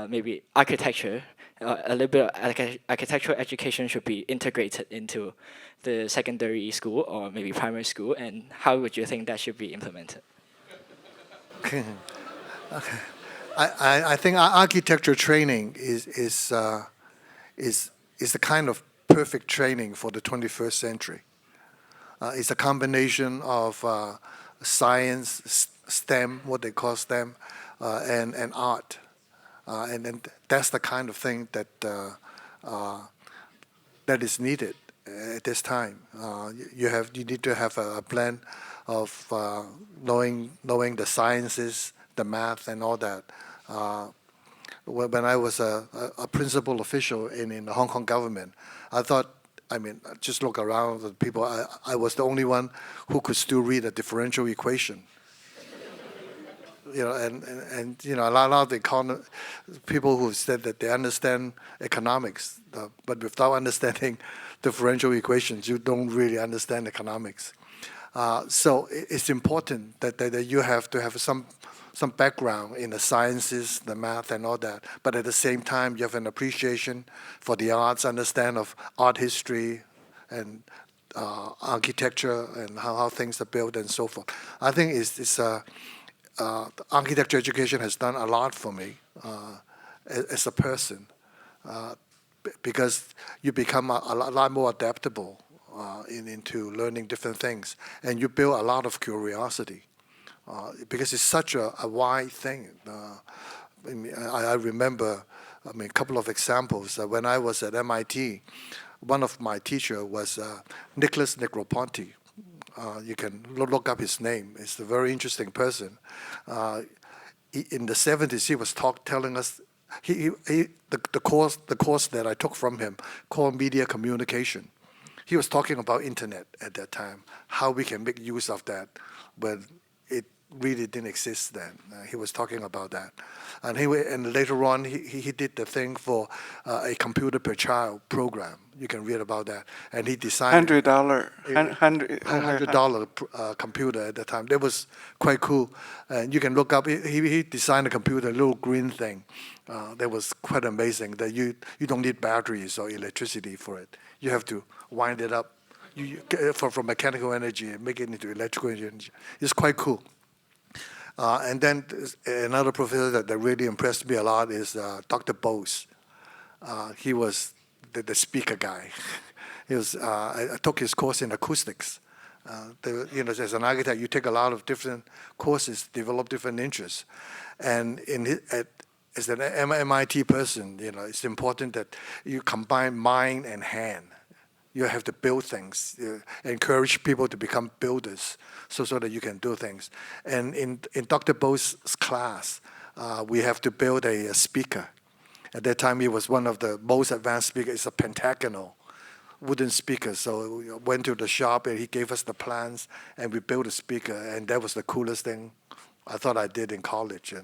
maybe architecture, a little bit of architectural education should be integrated into the secondary school or maybe primary school, and how would you think that should be implemented? Okay. I think architecture training is the kind of perfect training for the 21st century. It's a combination of science, STEM, what they call STEM, and art, and that's the kind of thing that is needed at this time. You need to have a plan of knowing the sciences, the math, and all that. When I was a principal official in the Hong Kong government, I thought, I mean, just look around the people. I was the only one who could still read a differential equation. You know, and you know, a lot of the people who said that they understand economics, but without understanding differential equations, you don't really understand economics. So it's important that you have to have some background in the sciences, the math, and all that. But at the same time, you have an appreciation for the arts, understand of art history, and architecture, and how things are built, and so forth. I think architecture education has done a lot for me as a person, because you become a lot more adaptable into learning different things, and you build a lot of curiosity, because it's such a wide thing. I remember, a couple of examples. When I was at MIT, one of my teachers was Nicholas Negroponte. You can look up his name. It's a very interesting person. In the 70s, he was telling us the course that I took from him called media communication. He was talking about internet at that time, how we can make use of that, but it really didn't exist then. He was talking about that, and later on he did the thing for a computer per child program. You can read about that, and he designed $100 computer at the time. That was quite cool, and you can look up. He designed a computer, a little green thing. That was quite amazing. That you don't need batteries or electricity for it. You have to wind it up from mechanical energy and make it into electrical energy. It's quite cool. And then another professor that really impressed me a lot is Dr. Bose. He was the speaker guy. He was, I took his course in acoustics. As an architect, you take a lot of different courses, develop different interests. And as an MIT person, it's important that you combine mind and hand. You have to build things, encourage people to become builders so that you can do things. And in Dr. Bose's class, we have to build a speaker. At that time, he was one of the most advanced speakers. It's a pentagonal wooden speaker. So we went to the shop and he gave us the plans and we built a speaker. And that was the coolest thing I thought I did in college.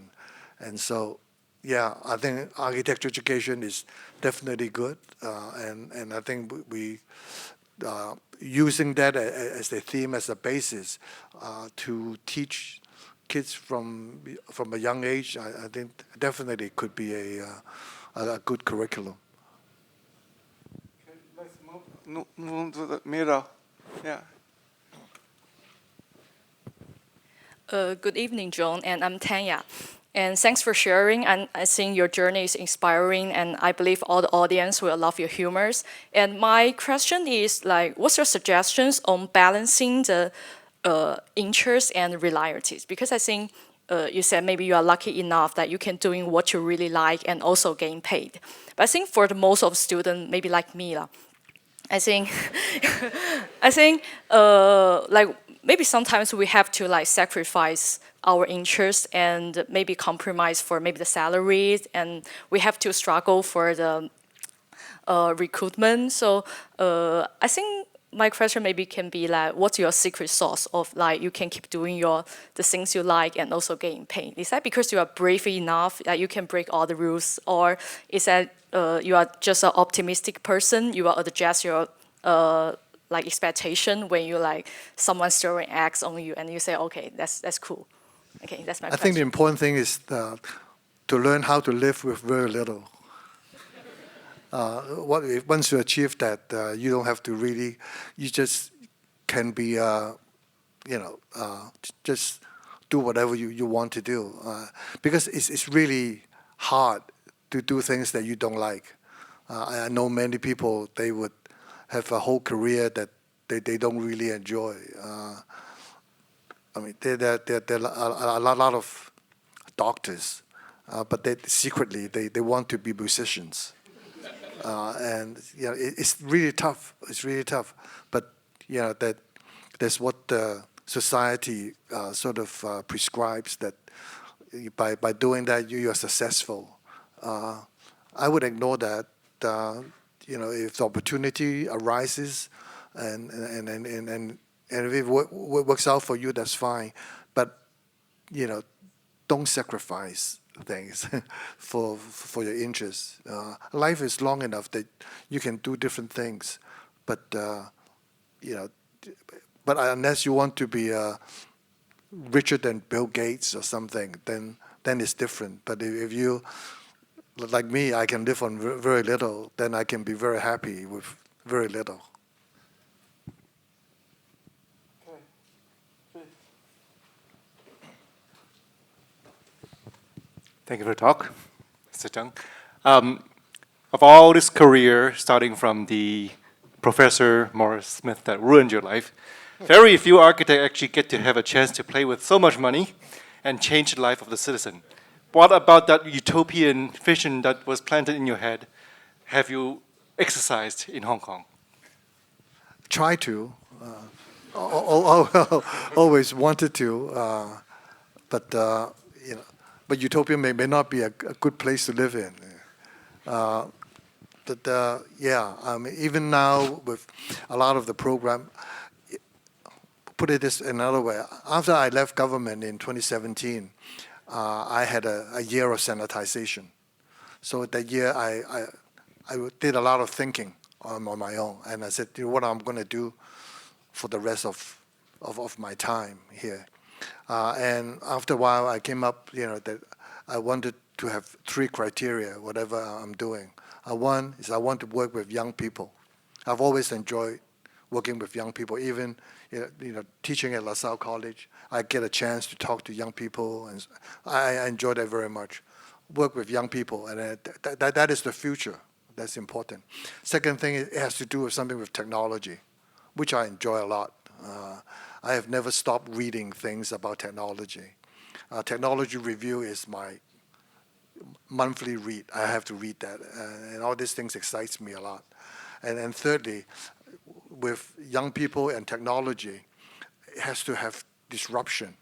And so, yeah, I think architecture education is definitely good. And I think we using that as a theme, as a basis to teach kids from a young age, I think definitely could be a good curriculum. Okay, let's move to the middle. Yeah. Good evening, John, and I'm Tanya. And thanks for sharing, and I think your journey is inspiring, and I believe all the audience will love your humors. And my question is, what's your suggestions on balancing the interests and realities? Because I think you said maybe you are lucky enough that you can doing what you really like and also getting paid. But I think for the most of students, maybe like me, I think, maybe sometimes we have to sacrifice our interests and maybe compromise for maybe the salaries, and we have to struggle for the recruitment. So I think my question maybe can be what's your secret sauce of you can keep doing the things you like and also getting paid? Is that because you are brave enough that you can break all the rules, or is that you are just an optimistic person? You are adjust your expectation when you someone's throwing eggs on you and you say, okay, that's cool. Okay, that's my question. I think the important thing is to learn how to live with very little. Once you achieve that, you don't have to really, you just can be, just do whatever you want to do. Because it's really hard to do things that you don't like. I know many people, they would have a whole career that they don't really enjoy. There are a lot of doctors, but secretly they want to be musicians. And it's really tough. It's really tough. But that's what the society sort of prescribes, that by doing that you are successful. I would ignore that. If the opportunity arises, and if it works out for you, that's fine. But don't sacrifice things for your interests. Life is long enough that you can do different things, but unless you want to be richer than Bill Gates or something, then it's different. But if you, like me, I can live on very little, then I can be very happy with very little. Thank you for the talk, Mr. Chang. Of all this career, starting from the Professor Morris Smith that ruined your life, very few architects actually get to have a chance to play with so much money and change the life of the citizen. What about that utopian vision that was planted in your head have you exercised in Hong Kong? Try to. Always wanted to, but utopia may not be a good place to live in. Even now with a lot of the program, put it this another way. After I left government in 2017, I had a year of sanitization. So that year I did a lot of thinking on my own, and I said, what I'm going to do for the rest of my time here. And after a while, I came up, that I wanted to have 3 criteria, whatever I'm doing. One is I want to work with young people. I've always enjoyed working with young people, even teaching at LaSalle College, I get a chance to talk to young people, and I enjoy that very much. Work with young people, and that is the future. That's important. Second thing, it has to do with something with technology, which I enjoy a lot. I have never stopped reading things about technology. Technology Review is my monthly read. I have to read that, and all these things excites me a lot. And thirdly, with young people and technology, it has to have disruption.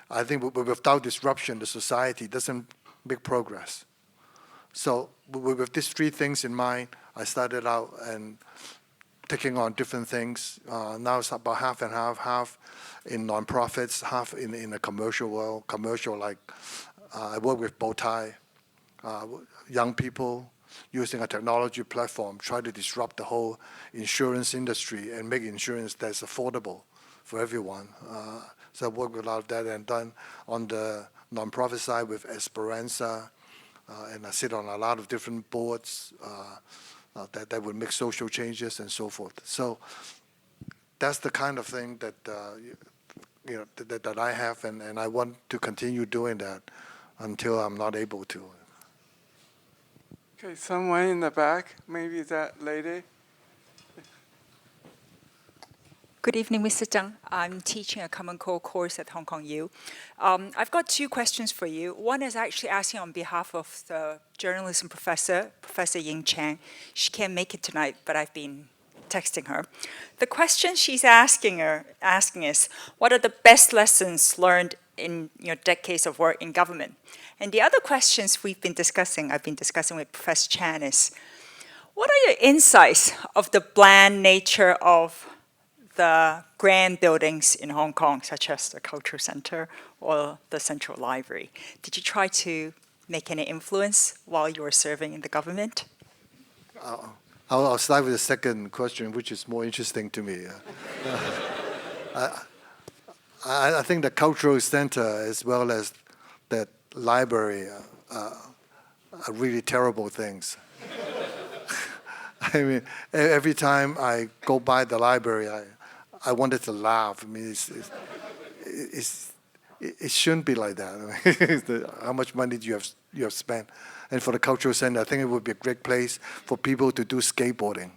I think without disruption, the society doesn't make progress. So with these three things in mind, I started out and taking on different things. Now it's about half and half in nonprofits, half in the commercial world. Commercial, like I work with Bowtie, young people using a technology platform, try to disrupt the whole insurance industry and make insurance that's affordable for everyone. So I work with a lot of that, and done on the nonprofit side with Esperanza, and I sit on a lot of different boards that would make social changes and so forth. So that's the kind of thing that that I have, and I want to continue doing that until I'm not able to. Okay, someone in the back, maybe that lady. Good evening, Mr. Tsang. I'm teaching a Common Core course at Hong Kong U. I've got two questions for you. One is actually asking on behalf of the journalism professor, Professor Chang. She can't make it tonight, but I've been texting her. The question she's asking is, what are the best lessons learned in your decades of work in government? And the other questions I've been discussing with Professor Chang is, what are your insights of the bland nature of the grand buildings in Hong Kong, such as the Cultural Center or the Central Library? Did you try to make any influence while you were serving in the government? I'll start with the second question, which is more interesting to me. I think the Cultural Center as well as that library are really terrible things. I mean, every time I go by the library, I wanted to laugh. I mean, it shouldn't be like that. I mean, how much money do you have spent? And for the Cultural Center, I think it would be a great place for people to do skateboarding.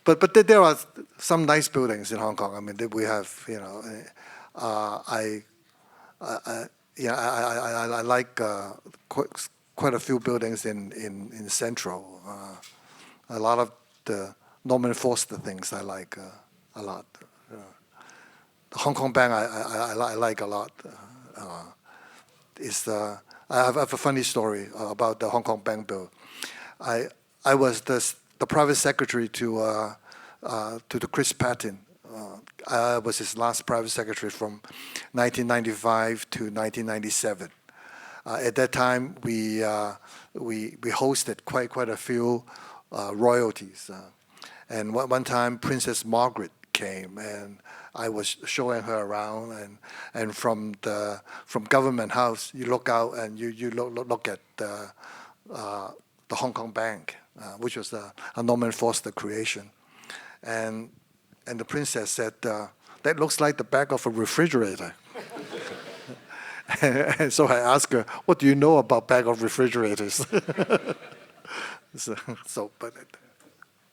But there are some nice buildings in Hong Kong. I mean, we have, I like quite a few buildings in Central. A lot of the Norman Foster things I like a lot. The Hong Kong Bank I like a lot. I have a funny story about the Hong Kong Bank bill. I was the private secretary to the Chris Patton. I was his last private secretary from 1995 to 1997. At that time, we hosted quite a few royalties, and one time Princess Margaret came, and I was showing her around, and from Government House, you look out and you look at the Hong Kong Bank, which was a Norman Foster creation, and the princess said, "That looks like the back of a refrigerator." And so I asked her, "What do you know about back of refrigerators?" But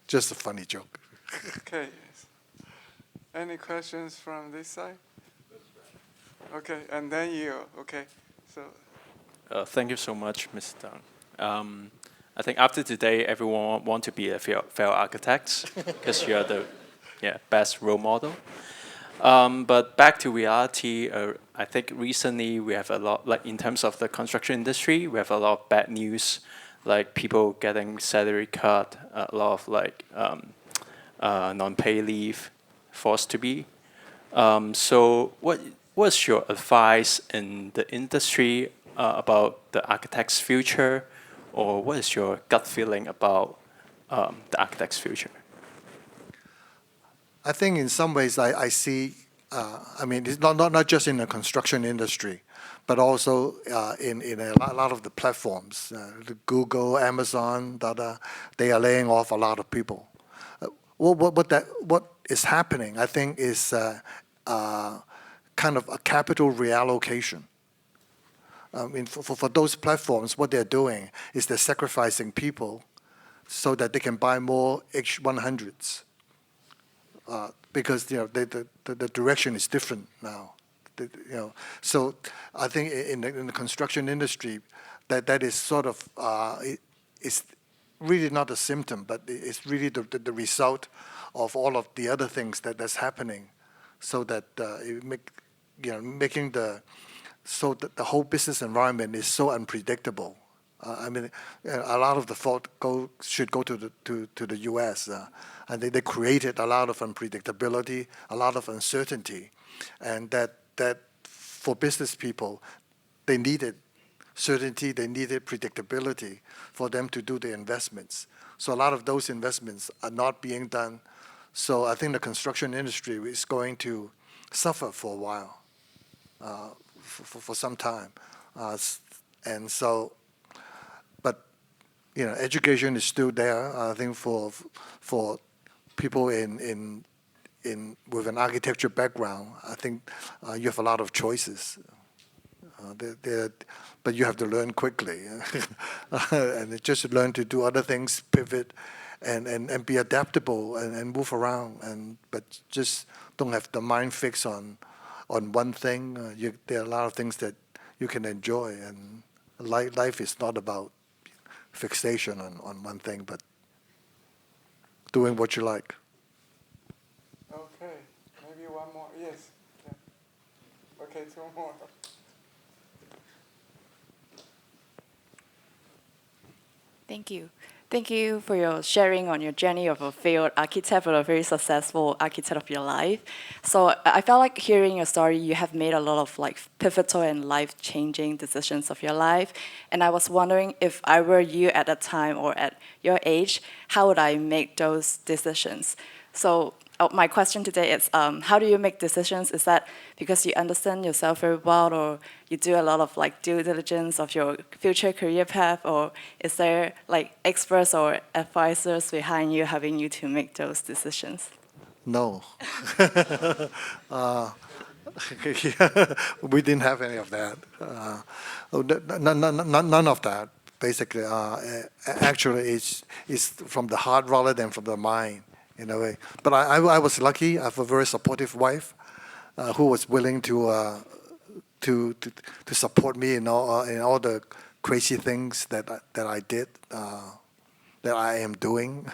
just a funny joke. Okay. Any questions from this side? Okay, and then you. Okay, so. Thank you so much, Mr. Tsang. I think after today, everyone want to be a fellow architects because you are the best role model. But back to reality, I think recently we have a lot, like in terms of the construction industry, we have a lot of bad news, like people getting salary cut, a lot of like non-pay leave, forced to be. So what's your advice in the industry about the architect's future, or what is your gut feeling about the architect's future? I think in some ways I see, I mean, it's not just in the construction industry, but also in a lot of the platforms, the Google, Amazon, they are laying off a lot of people. What is happening, I think, is kind of a capital reallocation. I mean, for those platforms, what they're doing is they're sacrificing people so that they can buy more H100s, because the direction is different now. So I think in the construction industry, that is sort of it's really not a symptom, but it's really the result of all of the other things that's happening, so that making so that the whole business environment is so unpredictable. I mean, a lot of the fault should go to the U.S. And they created a lot of unpredictability, a lot of uncertainty, and that for business people, they needed certainty, they needed predictability for them to do the investments. So a lot of those investments are not being done. So I think the construction industry is going to suffer for a while, for some time, and so. But education is still there. I think for people with an architecture background, I think you have a lot of choices. But you have to learn quickly, and just learn to do other things, pivot, and be adaptable and move around. But just don't have the mind fixed on one thing. There are a lot of things that you can enjoy, and life is not about fixation on one thing, but doing what you like. Okay, maybe one more. Yes. Yeah. Okay, two more. Thank you. Thank you for your sharing on your journey of a failed architect but a very successful architect of your life. So I felt like hearing your story, you have made a lot of pivotal and life-changing decisions of your life. And I was wondering, if I were you at that time or at your age, how would I make those decisions? So my question today is, how do you make decisions? Is that because you understand yourself very well, or you do a lot of due diligence of your future career path, or is there experts or advisors behind you having you to make those decisions? No. We didn't have any of that. None of that, basically. Actually, it's from the heart rather than from the mind, in a way. But I was lucky. I have a very supportive wife who was willing to support me in all the crazy things that I did, that I am doing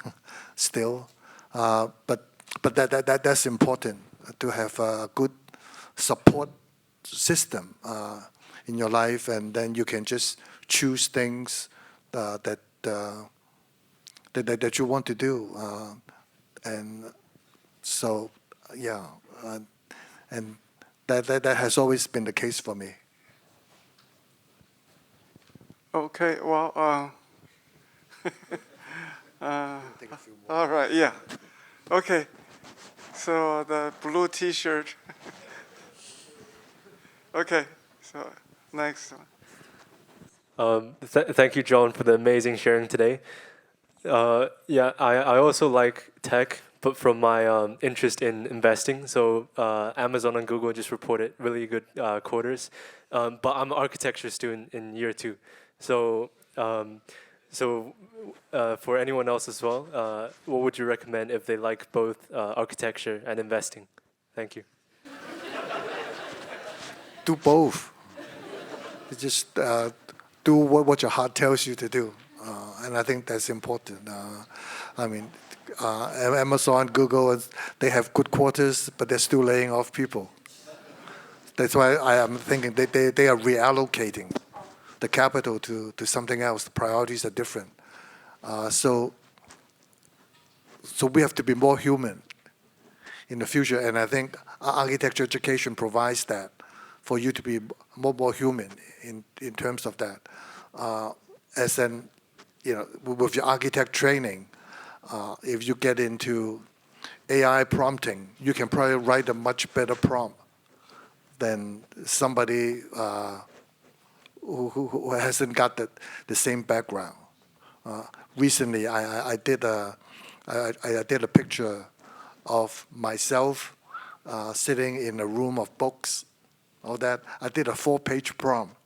still. But that's important, to have a good support system in your life, and then you can just choose things that you want to do. And so, yeah, and that has always been the case for me. Okay, well, all right, yeah. Okay, so the blue T-shirt. Okay, so next one. Thank you, John, for the amazing sharing today. Yeah, I also like tech, but from my interest in investing. So Amazon and Google just reported really good quarters. But I'm an architecture student in year 2. So for anyone else as well, what would you recommend if they like both architecture and investing? Thank you. Do both. Just do what your heart tells you to do. And I think that's important. I mean, Amazon, Google, they have good quarters, but they're still laying off people. That's why I am thinking they are reallocating the capital to something else. The priorities are different. So we have to be more human in the future. And I think architecture education provides that, for you to be more human in terms of that. As in, with your architect training, if you get into AI prompting, you can probably write a much better prompt than somebody who hasn't got the same background. Recently, I did a picture of myself sitting in a room of books. All that I did a 4-page prompt.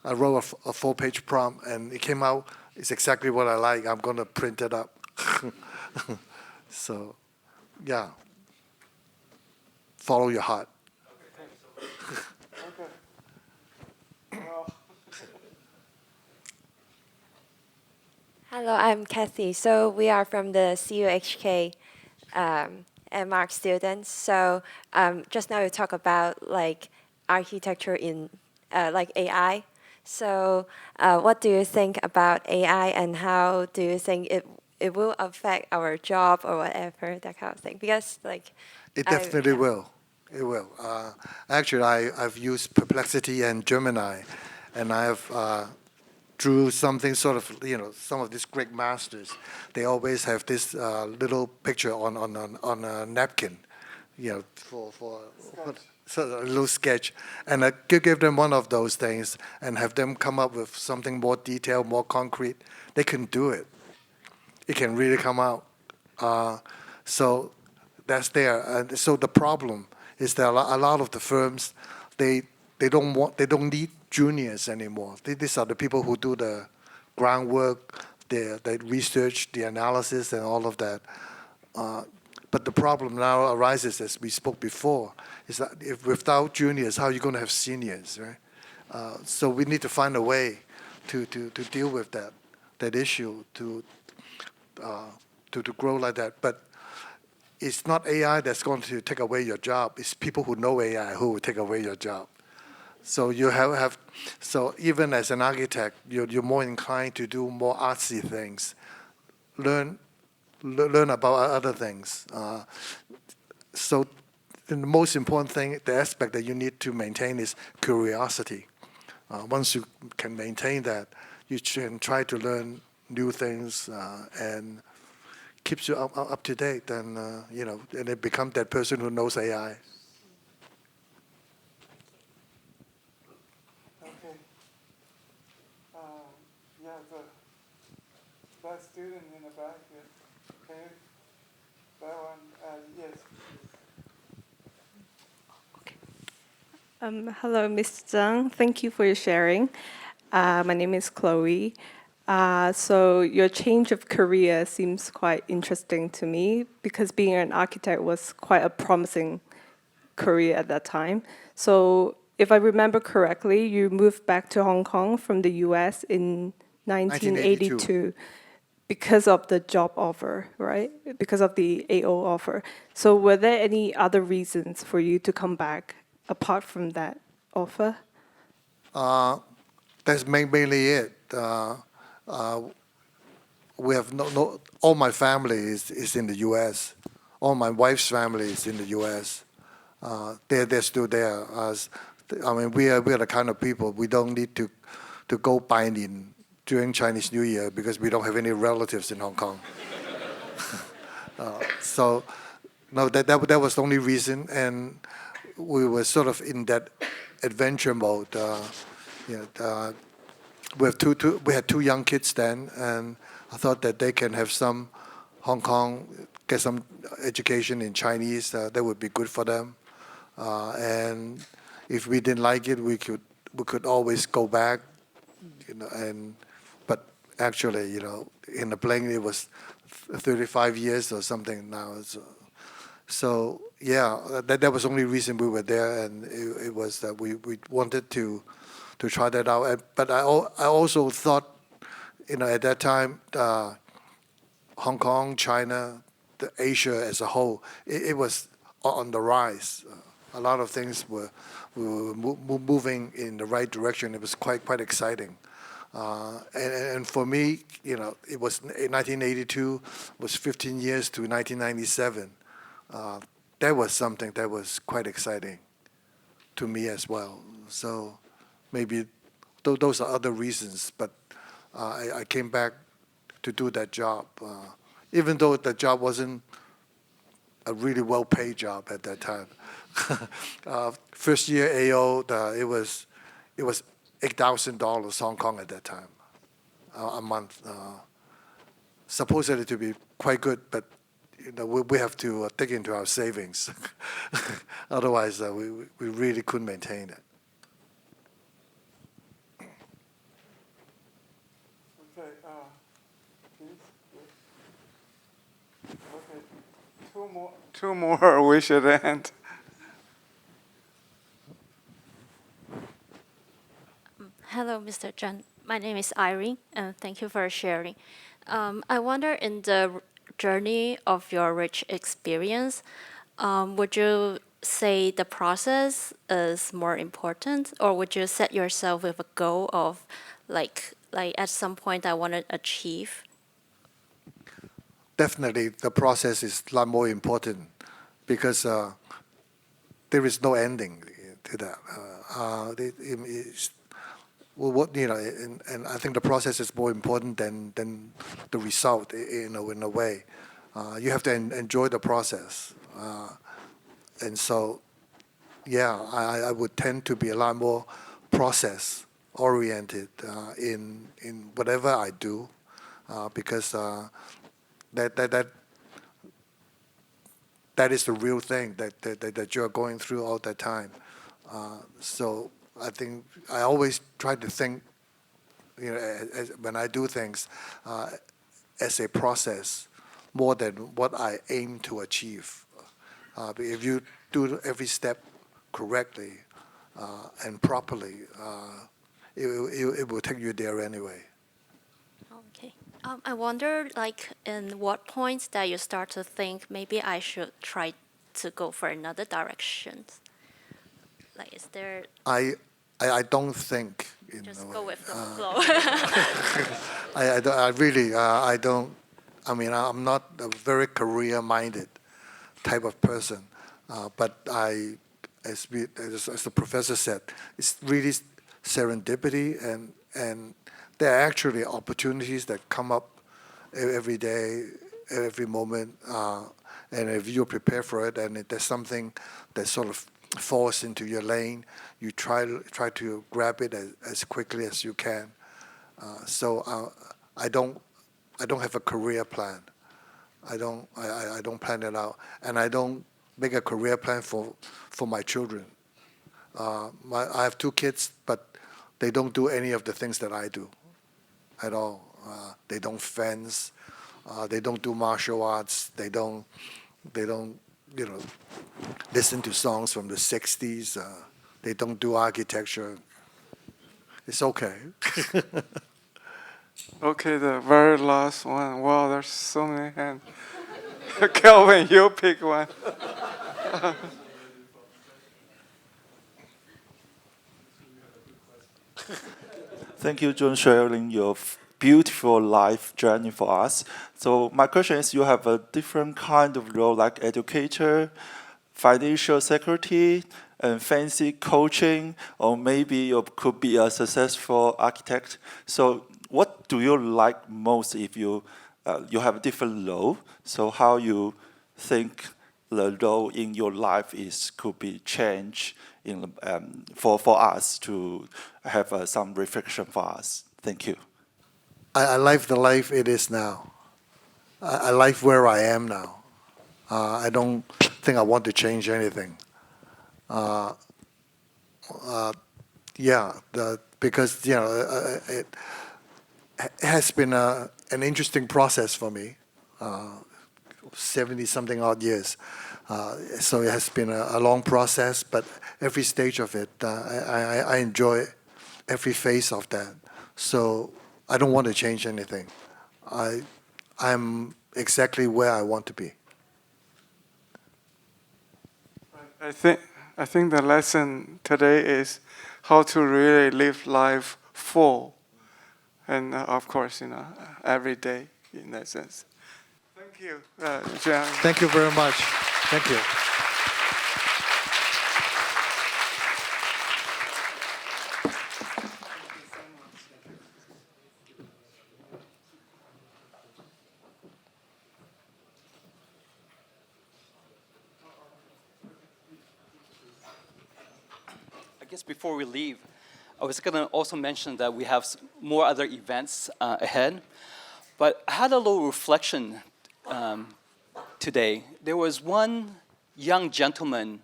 I wrote a 4-page prompt, and it came out. It's exactly what I like. I'm gonna print it up. So, yeah. Follow your heart. Hello, I'm Kathy. So we are from the CUHK MArch students. So just now you talk about like architecture in like AI. So what do you think about AI, and how do you think it will affect our job or whatever, that kind of thing? Because like It definitely will. It will. Actually, I've used Perplexity and Gemini, and I've drew something sort of, some of these great masters. They always have this little picture on a napkin, for so a little sketch, and I give them one of those things and have them come up with something more detailed, more concrete. They can do it. It can really come out. So that's there. And so the problem is that a lot of the firms, they don't need juniors anymore. These are the people who do the groundwork, the research, the analysis, and all of that. But the problem now arises, as we spoke before, is that if without juniors, how are you going to have seniors, right? So we need to find a way to deal with that issue, to grow like that. But it's not AI that's going to take away your job. It's people who know AI who will take away your job. So you have so even as an architect, you're more inclined to do more artsy things, learn about other things. So the most important thing, the aspect that you need to maintain is curiosity. Once you can maintain that, you can try to learn new things and keeps you up to date, and and it becomes that person who knows AI. That student in the back here. Okay. That one, yes. Hello, Ms. Tsang. Thank you for your sharing. My name is Chloe. So your change of career seems quite interesting to me, because being an architect was quite a promising career at that time. So if I remember correctly, you moved back to Hong Kong from the US in 1982. Because of the job offer, right? Because of the AO offer. So were there any other reasons for you to come back apart from that offer? That's mainly it. We have all my family is in the U.S. All my wife's family is in the U.S. They're still there. We are the kind of people, we don't need to go binding during Chinese New Year because we don't have any relatives in Hong Kong. So no, that was the only reason, and we were sort of in that adventure mode. We had two young kids then, and I thought that they can have some Hong Kong, get some education in Chinese. That would be good for them. And if we didn't like it, we could always go back. But actually, in the blink, it was 35 years or something now. So yeah, that was the only reason we were there, and it was that we wanted to try that out. But I also thought, at that time, Hong Kong, China, Asia as a whole, it was on the rise. A lot of things were moving in the right direction. It was quite exciting. And for me, it was 1982, was 15 years to 1997. That was something that was quite exciting to me as well. So maybe those are other reasons, but I came back to do that job, even though the job wasn't a really well-paid job at that time. First year AO, it was $8,000 Hong Kong at that time, a month. Supposedly to be quite good, but we have to dig into our savings. Otherwise, we really couldn't maintain it. Okay, please. Okay, two more we should end. Hello, Mr. John. My name is Irene, and thank you for sharing. I wonder, in the journey of your rich experience, would you say the process is more important, or would you set yourself with a goal of, like at some point I want to achieve? Definitely, the process is a lot more important because there is no ending to that. And I think the process is more important than the result. In a way, you have to enjoy the process, and so, yeah, I would tend to be a lot more process oriented in whatever I do, because that is the real thing that you're going through all the time. So I think I always try to think, when I do things, as a process more than what I aim to achieve. If you do every step correctly and properly, it will take you there anyway. Okay. I wonder, in what points that you start to think maybe I should try to go for another direction? Is there? I don't think. Just go with the flow. I really don't. I mean, I'm not a very career-minded type of person, but as the professor said, it's really serendipity, and there are actually opportunities that come up every day, every moment, and if you prepare for it, and if there's something that sort of falls into your lane, you try to grab it as quickly as you can. So I don't have a career plan. I don't plan it out, and I don't make a career plan for my children. I have 2 kids, but they don't do any of the things that I do at all. They don't fence. They don't do martial arts. They don't listen to songs from the 60s. They don't do architecture. It's okay. Okay, the very last one. Wow, there's so many hands. Kelvin, you pick one. Thank you, John, sharing your beautiful life journey for us. So my question is, you have a different kind of role, like educator, financial security, and fancy coaching, or maybe you could be a successful architect. So what do you like most if you have a different role? So how you think the role in your life could be changed for us to have some reflection for us. Thank you. I like the life it is now. I like where I am now. I don't think I want to change anything. Because it has been an interesting process for me. 70-something odd years. So it has been a long process, but every stage of it, I enjoy every phase of that. So I don't want to change anything. I'm exactly where I want to be. I think the lesson today is how to really live life full, and of course, every day in that sense. Thank you, Chang. Thank you very much. Thank you. I guess before we leave, I was going to also mention that we have more other events ahead. But I had a little reflection today. There was one young gentleman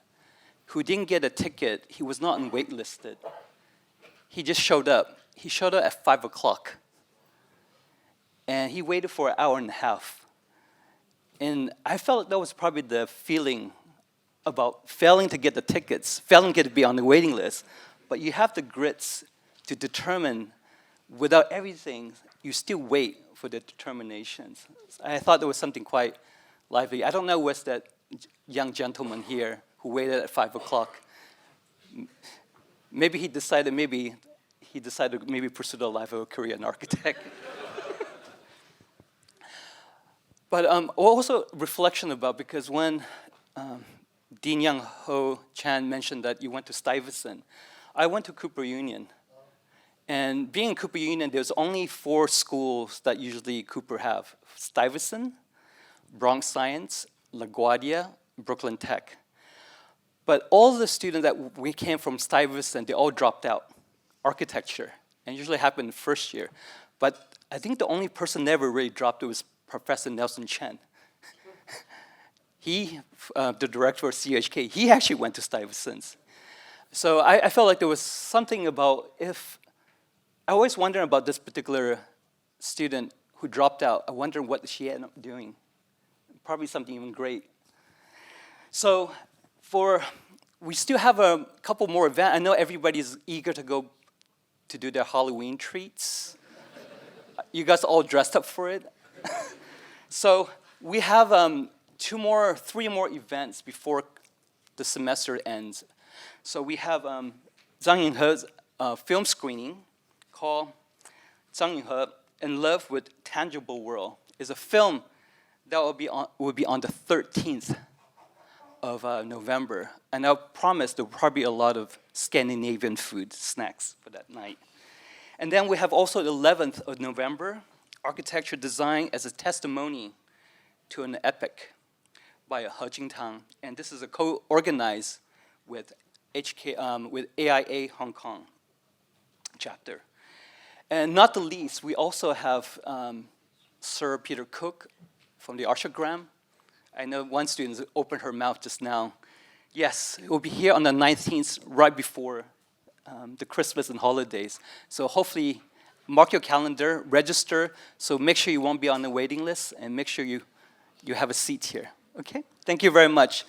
who didn't get a ticket. He was not waitlisted. He just showed up. He showed up at 5 o'clock. And he waited for an hour and a half. And I felt that was probably the feeling about failing to get the tickets, failing to be on the waiting list. But you have the grits to determine, without everything, you still wait for the determinations. I thought there was something quite lively. I don't know what's that young gentleman here who waited at 5 o'clock. Maybe he decided to pursue the life of a Korean architect. But also reflection about, because when Dean Young Ho Chan mentioned that you went to Stuyvesant, I went to Cooper Union. And being in Cooper Union, there's only 4 schools that usually Cooper have: Stuyvesant, Bronx Science, LaGuardia, Brooklyn Tech. But all the students that we came from Stuyvesant, they all dropped out, architecture, and usually happened first year. But I think the only person never really dropped was Professor Nelson Chen. He, the director of CUHK, he actually went to Stuyvesant. So I felt like there was something about, I always wonder about this particular student who dropped out. I wonder what she ended up doing. Probably something even great. So we still have a couple more events. I know everybody's eager to go to do their Halloween treats. You guys all dressed up for it? So we have 3 more events before the semester ends. So we have Zhang Yinghe's film screening called Zhang Yinghe in Love with Tangible World. It's a film that will be on the 13th of November. And I promise there will probably be a lot of Scandinavian food snacks for that night. And then we have also the 11th of November, Architecture Design as a Testimony to an Epic by He Jingtang. And this is a co-organized with AIA Hong Kong chapter. And not the least, we also have Sir Peter Cook from the Archogram. I know one student opened her mouth just now. Yes, it will be here on the 19th, right before the Christmas and holidays. So hopefully, mark your calendar, register, so make sure you won't be on the waiting list, and make sure you have a seat here. Okay? Thank you very much.